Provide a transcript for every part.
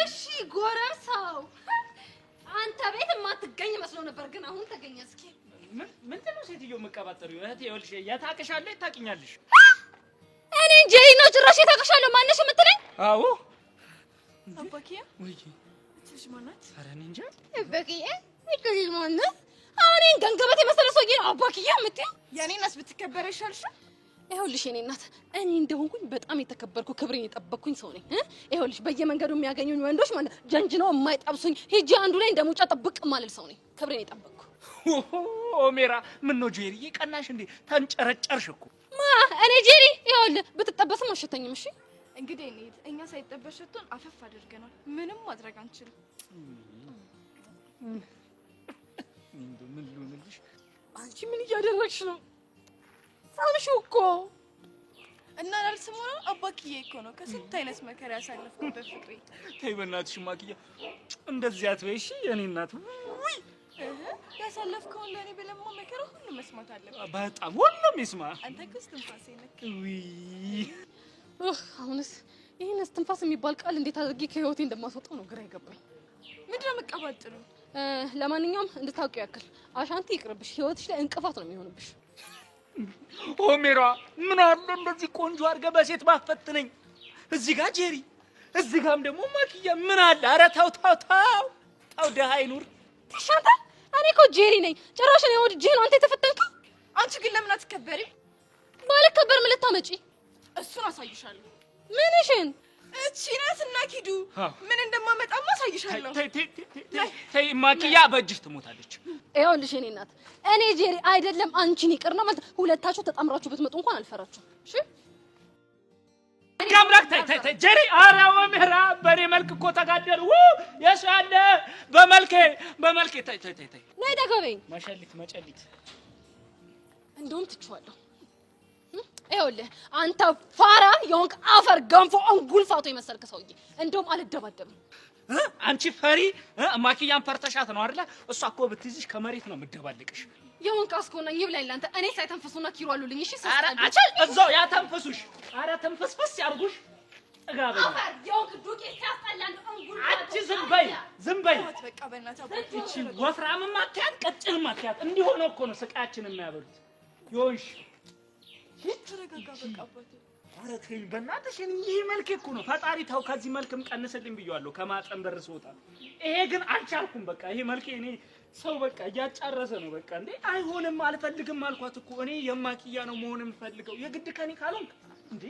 እሺ ጎረምሳው አንተ ቤት ማትገኝ መስሎ ነበር ግን አሁን ተገኘ እስኪ ምንድን ነው ሴትዮ መቀባጠሩ እህቴ ይኸውልሽ ያታቀሻለሽ ታቂኛለሽ እኔ ጄሪ ነው ጭራሽ የታቀሻለሁ ማነሽ የምትለኝ አዎ አባኪያ ወይ እሺ ማናት ኧረ እኔ እንጃ አባኪያ እዚህ ማነው አሁን ገንገበት የመሰለ ሰውዬ ነው አባኪያ የምትይው የኔናስ ብትከበር ይሻልሽ ይኸውልሽ የኔ እናት እኔ እንደሆንኩኝ በጣም የተከበርኩ ክብሬን የጠበቅኩኝ ሰው ነኝ ይኸውልሽ በየመንገዱ የሚያገኙኝ ወንዶች ማለት ጀንጅነው የማይጠብሱኝ ሄጄ አንዱ ላይ እንደሙጫ ጠብቅ ማለት ሰው ነኝ ክብሬን የጠበቅኩ ኦሜራ ምን ነው ጄሪ ቀናሽ እንዴ ተንጨረጨርሽ እኮ ማ እኔ ጄሪ ይኸውልህ ብትጠበስም አሸተኝም እሺ እንግዲህ እኛ ሳይጠበሽቱን አፈፍ አድርገናል ምንም ማድረግ አንችልም ምን ልሆንልሽ አንቺ ምን እያደረግሽ ነው ሳምሽው እኮ እና አልሰማው አባኪዬ እኮ ነው ከስንት አይነት መከራ ያሳለፍኩበት ፍቅሬ ተይ በእናትሽ ማኪያ እንደዚህ አትበይ እሺ የኔ እናት ውይ ያሳለፍከው ለኔ በለማ መከራ ሁሉ መስማት አለበት በጣም ሁሉም ይስማ አንተ ከስትንፋሴ ነክ ውይ አሁንስ ይሄን እስትንፋስ የሚባል ቃል እንዴት አድርጌ ከህይወቴ እንደማስወጣው ነው ግራ ይገባኝ ምንድነው መቀባጥሩ ለማንኛውም እንድታውቂው ያክል አሻንቲ ይቅርብሽ ህይወትሽ ላይ እንቅፋት ነው የሚሆንብሽ ኦሜራ ምን አለ እንደዚህ ቆንጆ አድርገ በሴት ባፈትነኝ እዚህ ጋር ጄሪ እዚህ ጋርም ደግሞ ማኪያ ምን አለ ኧረ ተው ደሃ ይኑር ተሻንታ እኔ እኮ ጄሪ ነኝ ጭራሽ ነው ወድ ጄሪ አንተ የተፈተንከው አንቺ ግን ለምን አትከበሪ ባልከበር ምን ልታመጪ እሱን አሳይሻለሁ ምንሽን እቺ ናትና ኪዱ ምን እንደማመጣማ አሳይሻለሁ ተይ ማኪያ በእጅሽ ትሞታለች ይኸውልሽ የኔ እናት እኔ ጄሪ አይደለም አንቺን ይቅርና ማለት ሁለታችሁ ተጣምራችሁ ብትመጡ እንኳን አልፈራችሁም እሺ ጋምራክ ተይ ጄሪ ኧረ ወምህራ በኔ መልክ እኮ ተጋደሉ የሱ ያለ በመልኬ ተይ ነይ ደገበኝ መጨሊት እንደውም ትችዋለሁ ይኸውልህ አንተ ፋራ የሆንክ አፈር ገንፎ እንጉልፋቶ የመሰልክ ሰውዬ እንደውም አልደባደብም አንቺ ፈሪ ማኪያን ፈርተሻት ነው አይደል እሷ እኮ ብትይዝሽ ከመሬት ነው የምትደባልቅሽ የሆንክ አስኮና ይብላኝ ላንተ እኔ ሳይተንፈሱና ኪሩ አሉልኝ እሺ ኧረ አቻል እዛው ያተንፈሱሽ ኧረ ተንፈስፈስ ያርጉሽ ጥጋበኛ አፈር የሆንክ ዱቄት ሲያስጠላን እንጉልፋቶ አንቺ ዝም በይ በቃ በእናትህ አባቴ እቺ ወፍራም ማኪያት ቀጭን ማኪያት እንዲሆነ እኮ ነው ስቃያችን የሚያበሉት ይሆንሽ ተረጋጋ በቃ አባቴ ኧረ ተይ በእናትሽ ይሄ መልክ እኮ ነው ፈጣሪ ተው ከዚህ መልክም ቀንስልኝ ብያለሁ ከማጠን በር ስወጣ ይሄ ግን አልቻልኩም በቃ ይሄ መልክ እኔ ሰው በቃ እያጫረሰ ነው በቃ እንዴ አይሆንም አልፈልግም አልኳት እኮ እኔ የማኪያ ነው መሆን የምፈልገው የግድ ከኔ ካልሆንክ እንዴ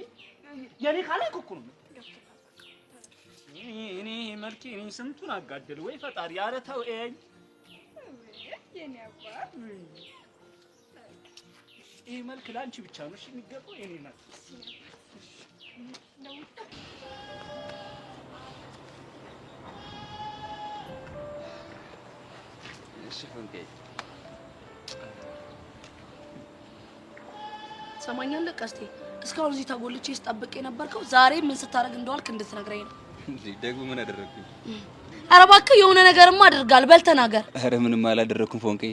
የኔ ካልሆንክ እኮ ነው እኔ መልክ እኔ ስንቱን አጋደል ወይ ፈጣሪ ኧረ ተው እየኝ የኔ አባት ይሄ መልክ ላንቺ ብቻ ነው እሺ የሚገባው የኔ ናት እሺ ፈንቄ ሰማኛለህ ቀስቴ እስካሁን እዚህ ተጎልቼ ስጠብቅ የነበርከው ዛሬ ምን ስታረግ እንደዋልክ እንድትነግረኝ ነው እንዴ ደግሞ ምን አደረኩኝ ኧረ እባክህ የሆነ ነገርማ አድርጋል በል ተናገር ኧረ ምንም አላደረኩም ፎንቄ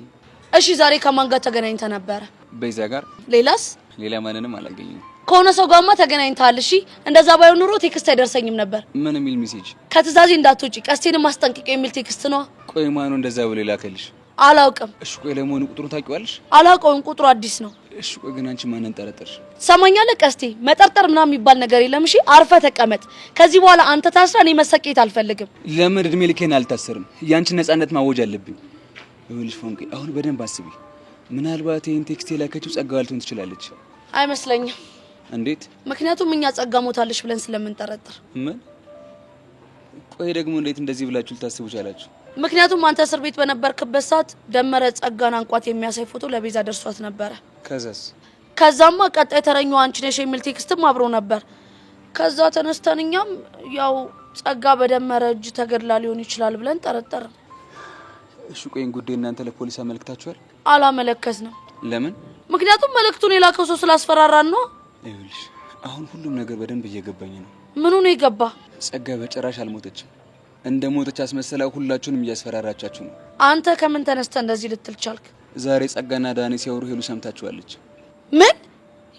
እሺ ዛሬ ከማን ጋር ተገናኝተህ ነበር በይዛ ጋር ሌላስ ሌላ ማንንም አላገኘሁም ከሆነ ሰው ጋርማ ተገናኝተሃል እሺ እንደዛ ባይሆን ኑሮ ቴክስት አይደርሰኝም ነበር ምን የሚል ሜሴጅ ከትእዛዜ እንዳትወጪ ቀስቴንም ማስጠንቀቂያ የሚል ቴክስት ነው ቆይ ማኑ እንደዛ ብሎ ላከልሽ አላውቅም እሺ ቆይ ለሞኑ ቁጥሩን ታውቂዋለሽ አላውቀውም ቁጥሩ አዲስ ነው እሺ ቆይ ግን አንቺ ማንን ጠረጠርሽ ሰማኛለህ ቀስቴ መጠርጠር ምናምን የሚባል ነገር የለም እሺ አርፈ ተቀመጥ ከዚህ በኋላ አንተ ታስራ እኔ መሰቀየት አልፈልግም ለምን እድሜ ልኬን አልታሰርም ያንቺ ነፃነት ማወጅ አለብኝ ይኸውልሽ ፎንቄ አሁን በደንብ አስቢ ምናልባት ይሄን ቴክስት የላከችው ጸጋው ልትሆን ትችላለች አይመስለኝም እንዴት ምክንያቱም እኛ ጸጋ ሞታለች ብለን ስለምንጠረጥር ምን ቆይ ደግሞ እንዴት እንደዚህ ብላችሁ ልታስቡ ቻላችሁ ምክንያቱም አንተ እስር ቤት በነበርክበት ሰዓት ደመረ ጸጋን አንቋት የሚያሳይ ፎቶ ለቤዛ ደርሷት ነበር ከዛማ ቀጣይ ተረኛው አንቺ ነሽ የሚል ቴክስትም አብሮ ነበር ከዛ ተነስተንኛም ያው ጸጋ በደመረ እጅ ተገድላ ሊሆን ይችላል ብለን ጠረጠርን እሺ ቆይን ጉዴ እናንተ ለፖሊስ አመልክታችኋል አላመለከትንም ለምን ምክንያቱም መልእክቱን የላከው ሰው ስላስፈራራን ነው ይኸውልሽ አሁን ሁሉም ነገር በደንብ እየገባኝ ነው ምኑ ነው የገባ ጸጋ በጭራሽ አልሞተችም እንደ ሞተች አስመሰላው ሁላችሁንም እያስፈራራቻችሁ ነው አንተ ከምን ተነስተ እንደዚህ ልትል ቻልክ ዛሬ ጸጋና ዳኒ ሲያወሩ ሄሉ ሰምታችኋለች ምን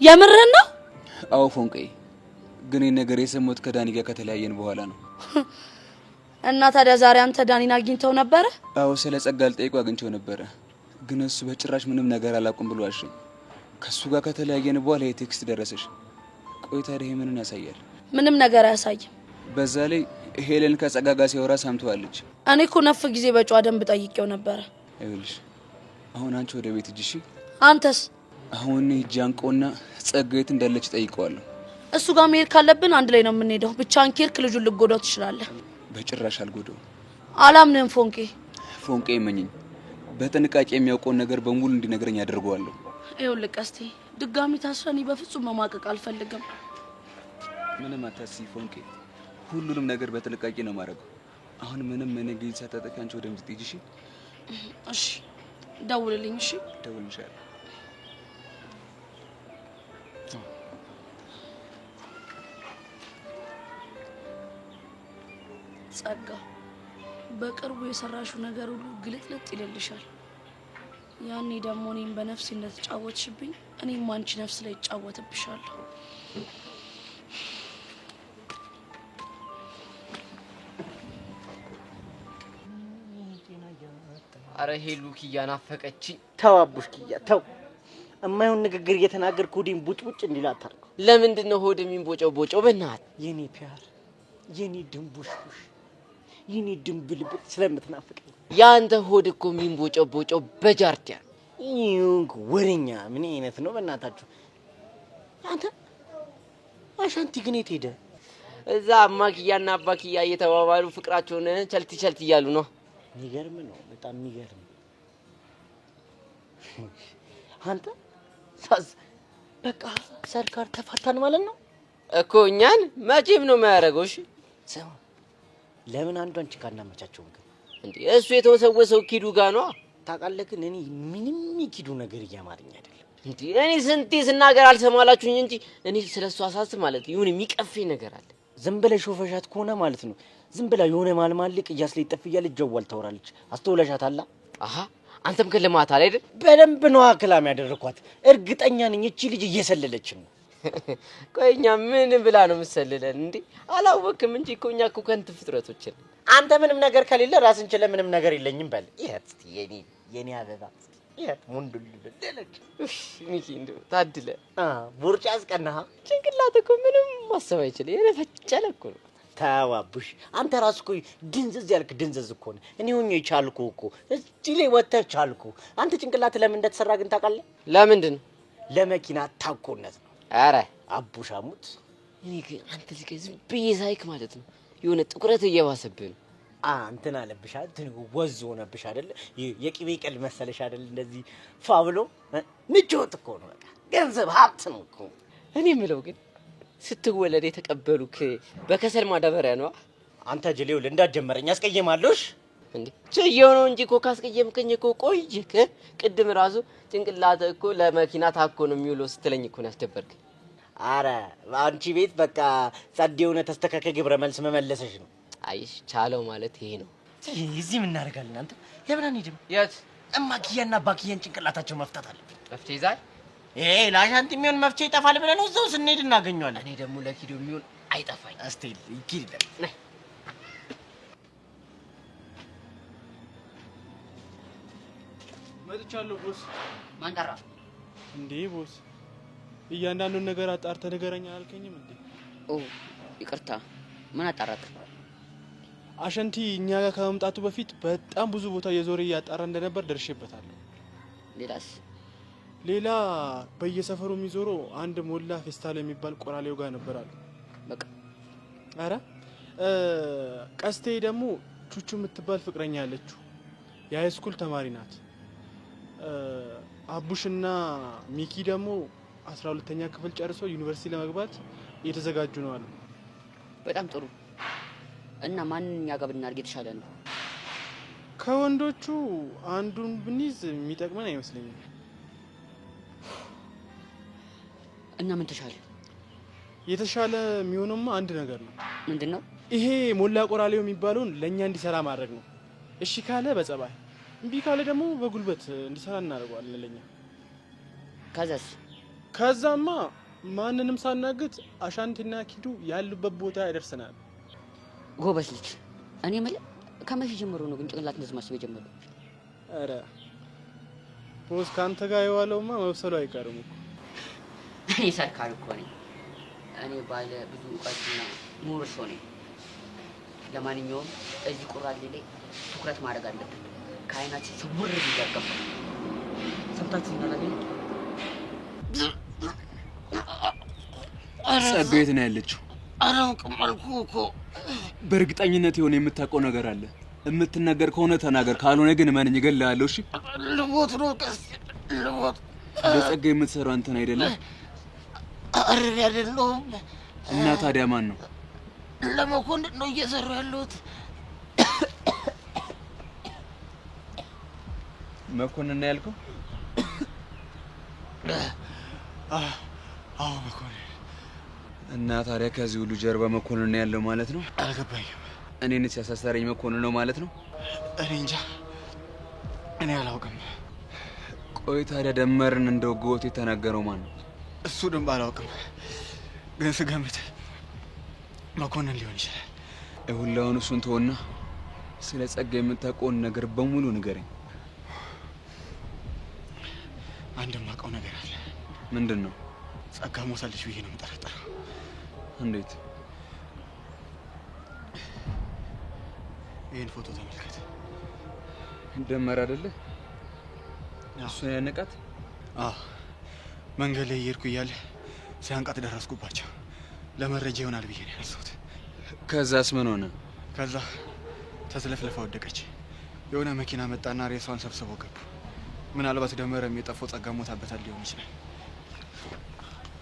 የምርህን ነው አዎ ፎንቄ፣ ግን ይሄን ነገር የሰማሁት ከዳኒ ጋር ከተለያየን በኋላ ነው። እና ታዲያ ዛሬ አንተ ዳኒን አግኝተው ነበረ? አዎ ስለ ጸጋ ልጠይቀው አግኝቼው ነበረ፣ ግን እሱ በጭራሽ ምንም ነገር አላውቅም ብሎ አሸኝ። ከሱ ጋር ከተለያየን በኋላ የቴክስት ደረሰሽ። ቆይ ታዲያ ይሄ ምንን ያሳያል? ምንም ነገር አያሳይም። በዛ ላይ ሄለን ከጸጋ ጋር ሲያወራ ሰምተዋለች። እኔ እኮ ነፍ ጊዜ በጨዋ ደንብ ጠይቄው ነበረ። ይኸውልሽ አሁን አንቺ ወደ ቤት ሂጂ እሺ? አንተስ? አሁን ሂጂ አንቆና ጸጋ የት እንዳለች ጠይቀዋለሁ። እሱ ጋር መሄድ ካለብን አንድ ላይ ነው የምንሄደው። ብቻህን ከሄድክ ልጁን ልትጎዳው ትችላለህ። በጭራሽ አልጎዳውም። አላምንም ፎንቄ። ፎንቄ ይመኝኝ፣ በጥንቃቄ የሚያውቀውን ነገር በሙሉ እንዲነግረኝ አድርገዋለሁ። ይኸውልህ ቀስቴ፣ ድጋሚ ታስረን በፍጹም መማቀቅ አልፈልግም። ምንም አታስቢ ፎንቄ፣ ሁሉንም ነገር በጥንቃቄ ነው ማድረገው። አሁን ምንም ጊዜ ሳታጠፊ አንቺ ወደ ምት ሂጂ እሺ? እሺ ደውልልኝ። እሺ ደውልልሻለሁ። ጸጋ፣ በቅርቡ የሰራሽው ነገር ሁሉ ግልጥልጥ ይልልሻል። ያኔ ደግሞ እኔም በነፍሴ እንደተጫወትሽብኝ እኔም አንቺ ነፍስ ላይ እጫወትብሻለሁ። አረ ሄሉ ኪያ ናፈቀችኝ። ተው አቡሽ ኪያ ተው። እማይሆን ንግግር እየተናገርክ ሆዴን ቡጭ እንዲል አታርገው። ለምንድን ነው ሆድ የሚንቦጨው? በእናትህ የኔ ፒያር፣ የኔ ድንቡሽቡሽ፣ የኔ ድንብልብል ስለምትናፍቀኝ። ያንተ ሆድ እኮ የሚንቦጨው በጃርዲያ ይሁንክ ወሬኛ። ምን አይነት ነው በእናታችሁ? አንተ አሻንቲ ግን የት ሄደ? እዛ አማኪያና አባኪያ እየተባባሉ ፍቅራቸውን ቸልት እያሉ ነው። የሚገርም ነው፣ በጣም የሚገርም። አንተ በቃ ሰርካር ተፋታን ማለት ነው እኮ። እኛን መቼም ነው የማያደርገው። እሺ ሰው ለምን አንዷን ጭቃ እናመቻቸውም? ግን እንዴ እሱ የተወሰወሰው ኪዱ ጋር ነው። ታውቃለህ፣ ግን እኔ ምንም የኪዱ ነገር እያማረኝ አይደለም። እንዴ እኔ ስንቴ ስናገር አልሰማላችሁኝ እንጂ እኔ ስለሱ አሳስብ ማለት ይሁን የሚቀፈኝ ነገር አለ። ዝም ብለሽ ሾፈሻት ከሆነ ማለት ነው ዝም ብላ የሆነ ማልማልቅ እያስለ ይጠፍያለች፣ ጀዋል ታወራለች። አስተውለሻታላ? አሃ አንተም ከለማታል አይደል? በደንብ ነው አክላም ያደረኳት። እርግጠኛ ነኝ እቺ ልጅ እየሰለለች ነው። ቆይኛ ምን ብላ ነው የምትሰልለን እንዴ? አላወቅም እንጂ እኮ እኛ እኮ ከንቱ ፍጥረቶች ነን። አንተ ምንም ነገር ከሌለ ራስን ችለ ምንም ነገር የለኝም በል። ይሄት የኔ አበባ ይሄት ሙንዱል ደለች። ሚኪ እንደው ታድለ ቦርጫ አስቀናህ። ጭንቅላት እኮ ምንም ማሰብ አይችልም። የነፈጨለ እኮ ነው። ታዋቡሽ አንተ ራስ እኮ ድንዝዝ ያልክ ድንዝዝ እኮ ነው። እኔ ሆኜ ቻልኩ እኮ እዚህ ላይ ወጥተህ ቻልኩ። አንተ ጭንቅላት ለምን እንደተሰራ ግን ታውቃለህ? ለምንድን ነው? ለመኪና ታኮነት ነው። አረ አቡሻሙት። እኔ ግን አንተ ልጅ ዝም ብዬ ሳይክ ማለት ነው የሆነ ጥቁረት እየባሰብህ ነው። እንትን አለብሽ አይደል? ወዝ ሆነብሽ አይደል? የቅቤ ቀል መሰለሽ አይደል? እንደዚህ ፋብሎ ምቾት እኮ ነው። በቃ ገንዘብ ሀብት ነው እኮ። እኔ የምለው ግን ስትወለድ የተቀበሉክ በከሰል ማዳበሪያ ነው? አንተ ጀሌው እንዳትጀመረኝ አስቀየማለሽ እንዴ? ቸየው ነው እንጂ እኮ ካስቀየምከኝ እኮ ቆይክ። ቅድም ራሱ ጭንቅላት እኮ ለመኪና ታኮ ነው የሚውለው ስትለኝ እኮ ነው ያስደበርክ። አረ አንቺ ቤት በቃ ጸድ የሆነ ተስተካከለ ግብረ መልስ መመለሰሽ ነው። አይሽ ቻለው ማለት ይሄ ነው። እዚህ ምን እናደርጋለን? አንተ ለምን አንሄድም? የት? እማኪያና ባኪያን ጭንቅላታቸው መፍታት አለ። መፍትሄ ይዛል። ለአሻንት የሚሆን መፍትሄ ይጠፋል ብለህ ነው እዛው ስንሄድ እናገኘዋለን። እኔ ደግሞ ለኪዶ የሚሆን አይጠፋኝ። እስቲ ይኪድ ነይ መጥቻለሁ ቦስ። ማን ጠራ እንዴ? ቦስ እያንዳንዱን ነገር አጣርተህ ንገረኝ አላልከኝም እንዴ? ኦ ይቅርታ። ምን አጣራክ? አሸንቲ እኛ ጋር ከመምጣቱ በፊት በጣም ብዙ ቦታ የዞረ እያጣራ እንደነበር ደርሼበታለሁ። ሌላስ? ሌላ በየሰፈሩ የሚዞረው አንድ ሞላ ፌስታል የሚባል ቆራሌው ጋር ነበር አሉ። በቃ አረ ቀስቴ ደግሞ ቹቹ የምትባል ፍቅረኛ ያለችው የሃይስኩል ተማሪ ናት። አቡሽና ሚኪ ደግሞ 12ኛ ክፍል ጨርሶ ዩኒቨርሲቲ ለመግባት እየተዘጋጁ ነው አሉ። በጣም ጥሩ። እና ማንኛ ጋር ብናርግ የተሻለ ነው? ከወንዶቹ አንዱን ብንይዝ የሚጠቅመን አይመስለኝም። እና ምን ተሻለ? የተሻለ የሚሆነውማ አንድ ነገር ነው። ምንድነው? ይሄ ሞላ ቆራሌው የሚባለውን ለኛ እንዲሰራ ማድረግ ነው። እሺ ካለ በጸባይ፣ እምቢ ካለ ደግሞ በጉልበት እንዲሰራ እናደርገዋለን ለኛ። ከዛስ? ከዛማ ማንንም ሳናግት አሻንቲና ኪዱ ያሉበት ቦታ ያደርሰናል። ጎበዝ ልጅ። እኔ ማለት ከመቼ ጀምሮ ነው ግን ጭንቅላት እንደዚህ ማሰብ የጀመረው? አረ ቦስ ካንተ ጋር የዋለውማ መብሰሉ አይቀርም እኮ። እኔ ሰርካሪ እኮ ነኝ። እኔ ባለ ብዙ እውቀትና ምሁር ሰው ነኝ። ለማንኛውም እዚህ ቁራሌ ላይ ትኩረት ማድረግ አለብን። ከአይናችን ስውር ይደርገባ ሰምታችሁ እናላገኝ። ጸጋዬ የት ነው ያለችው? አላውቅም አልኩህ እኮ። በእርግጠኝነት የሆነ የምታውቀው ነገር አለ። የምትናገር ከሆነ ተናገር፣ ካልሆነ ግን እመነኝ እገልሃለሁ። እሺ ልሞት ነው። ቀስ ልሞት። ለጸጋዬ የምትሰራው አንተን አይደለም? አረብ አይደለሁም። እና ታዲያ ማን ነው? ለመኮንን ነው እየሰራሁ ያለሁት። መኮንን ነው ያልከው? አዎ መኮንን። እና ታዲያ ከዚህ ሁሉ ጀርባ መኮንን ነው ያለው ማለት ነው? አልገባኝም። እኔን ሲያሳሰረኝ መኮንን ነው ማለት ነው? እኔ እንጃ፣ እኔ አላውቅም። ቆይ ታዲያ ደመርን እንደወገወት የተናገረው ማን ነው? እሱ ደም አላውቅም፣ ግን ስገምት መኮንን ሊሆን ይችላል። ይሁላውን እሱን ተወና ስለ ጸጋዬ የምታውቀውን ነገር በሙሉ ንገረኝ። አንድ የማውቀው ነገር አለ። ምንድን ነው? ጸጋ ሞታለች ብዬ ነው የምጠረጠረው። እንዴት? ይህን ፎቶ ተመልከት። ደመር አይደለ እሱን ያነቃት? አዎ፣ መንገድ ላይ እየሄድኩ እያለ ሲያንቃት ደረስኩባቸው። ለመረጃ ይሆናል ብዬ ነው ያነሳሁት። ከዛስ ምን ሆነ? ከዛ ተስለፍለፋ ወደቀች። የሆነ መኪና መጣና ሬሷን ሰብስበው ገቡ። ምናልባት ደመረም የጠፋው ጸጋ ሞታበታል ሊሆን ይችላል።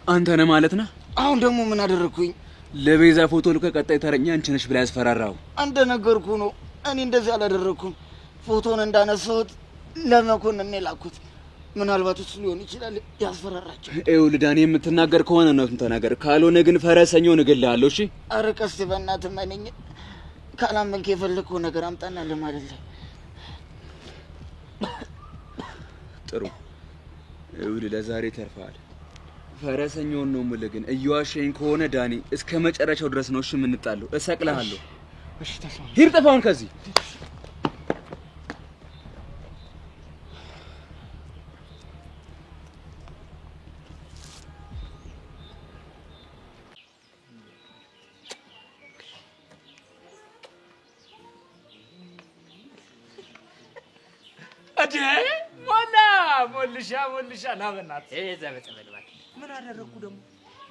አንተ ነህ ማለት ነህ? አሁን ደግሞ ምን አደረግኩኝ? ለቤዛ ፎቶ ልከህ ቀጣይ ተረኛ አንቺ ነሽ ብላ ያስፈራራው። አንተ ነገርኩ ነው። እኔ እንደዚህ አላደረኩም። ፎቶን እንዳነሳሁት ለመኮንን ነው የላኩት። ምናልባት እሱ ሊሆን ይችላል ያስፈራራቸው። ይኸውልህ ዳኒ፣ የምትናገር ከሆነ ነው ተናገር፣ ካልሆነ ግን ፈረሰኛውን እገልሃለሁ። እሺ? ኧረ ቀስ በእናትህ ማነኝ። ካላመንክ የፈለግከው ነገር አምጣና ለማለት ላይ ጥሩ። ይኸውልህ ለዛሬ ተርፈሃል። ፈረሰኛውን ነው የምልህ። ግን እየዋሸኝ ከሆነ ዳኒ እስከ መጨረሻው ድረስ ነው እሺ የምንጣለው። እሰቅልሃለሁ። እሺ ተስማማ። ሂድ፣ ጥፋውን ከዚህ አዴ ሞልሻ ና በእናትህ ዘበጠበል ማለት ምን አደረኩ ደግሞ?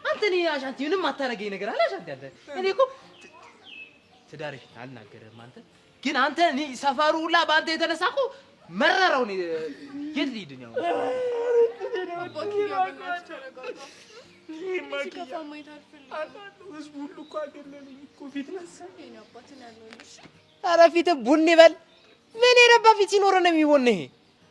አንተ እኔ አሻንቲ ምንም አታረገኝ ነገር አለ አሻንቲ። አንተ እኔ እኮ ትዳርሽ አልናገርም። አንተ ግን አንተ እኔ ሰፈሩ ሁላ በአንተ የተነሳ እኮ መረረው። እኔ የት ልሂድ ነው? ህዝቡ ሁሉ እኮ አገለለኝ እኮ ፊት ነሳኝ። ኧረ ፊትህ ቡን ይበል። ምን የረባ ፊት ሲኖር ነው የሚሆን? ይሄ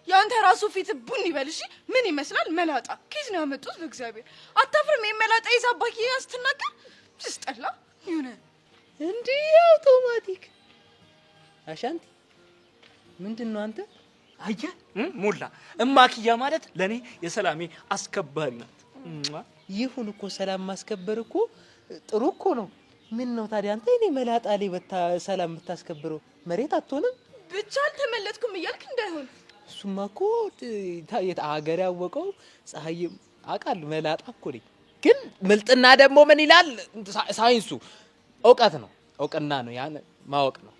ያንተ ራሱ ፊት ቡን ይበል። እሺ ምን ይመስላል? መላጣ ኬዝ ነው ያመጡት። በእግዚአብሔር አታፍርም? የመላጣ ይዛባኪ ያስተናገር ትስጠላ ይሁን እንዴ አውቶማቲክ አሻንቲ ምንድን ነው አንተ? አየህ ሞላ እማክያ ማለት ለኔ የሰላሜ አስከባሪ ናት። ይሁን እኮ ሰላም ማስከበር እኮ ጥሩ እኮ ነው። ምን ነው ታዲያ አንተ እኔ መላጣ ላይ ሰላም የምታስከብረው መሬት አትሆንም? ብቻ አልተመለጥኩም እያልክ እንዳይሆን። እሱማ እኮ ሀገር ያወቀው ፀሐይ አቃል መላጣ እኮ ነኝ። ግን ምልጥና ደግሞ ምን ይላል ሳይንሱ? እውቀት ነው፣ እውቅና ነው፣ ያን ማወቅ ነው።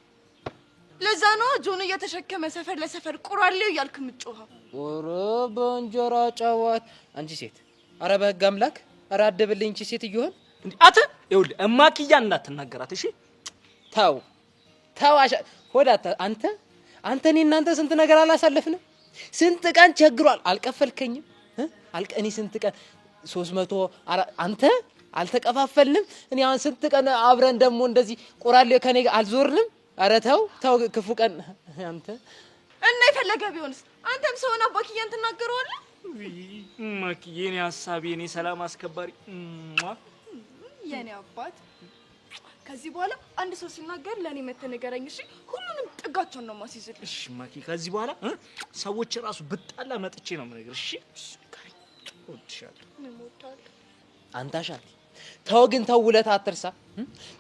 ለዛ ነው ጆን እየተሸከመ ሰፈር ለሰፈር ቁራሌው እያልክ የምትጮኸው። ኦሮ በእንጀራ ጫዋት አንቺ ሴት! ኧረ በህግ አምላክ! ኧረ አደብልኝ እንቺ ሴት እየሆን እንዴ! አተ ይኸውልህ እማክያ እንዳትናገራት እሺ? ተው ሆዳታ አንተ እኔ እናንተ ስንት ነገር አላሳለፍንም? ስንት ቀን ቸግሯል አልቀፈልከኝም? እኔ ስንት ቀን 300 አንተ አልተቀፋፈልንም? እኔ አሁን ስንት ቀን አብረን ደግሞ እንደዚህ ቁራሌ ከኔ አልዞርንም? ኧረ ተው ክፉ ቀን አንተ እና የፈለገ ቢሆንስ አንተም ሰውን አባክያን ትናገረዋለህ? እማክዬ የኔ ሀሳብ የኔ ሰላም አስከባሪ የኔ አባት ከዚህ በኋላ አንድ ሰው ሲናገር ለኔ መተነገረኝ። እሺ ሁሉንም ጥጋቸውን ነው ማስይዝልሽ። እሺ ማኪ ከዚህ በኋላ ሰዎች ራሱ ብጣላ መጥቼ ነው የምነግርሽ። እሺ ወድሻለሁ። ምን ወጣለ? አንተ አሻንቲ ተው ግን ተው ውለታ አትርሳ።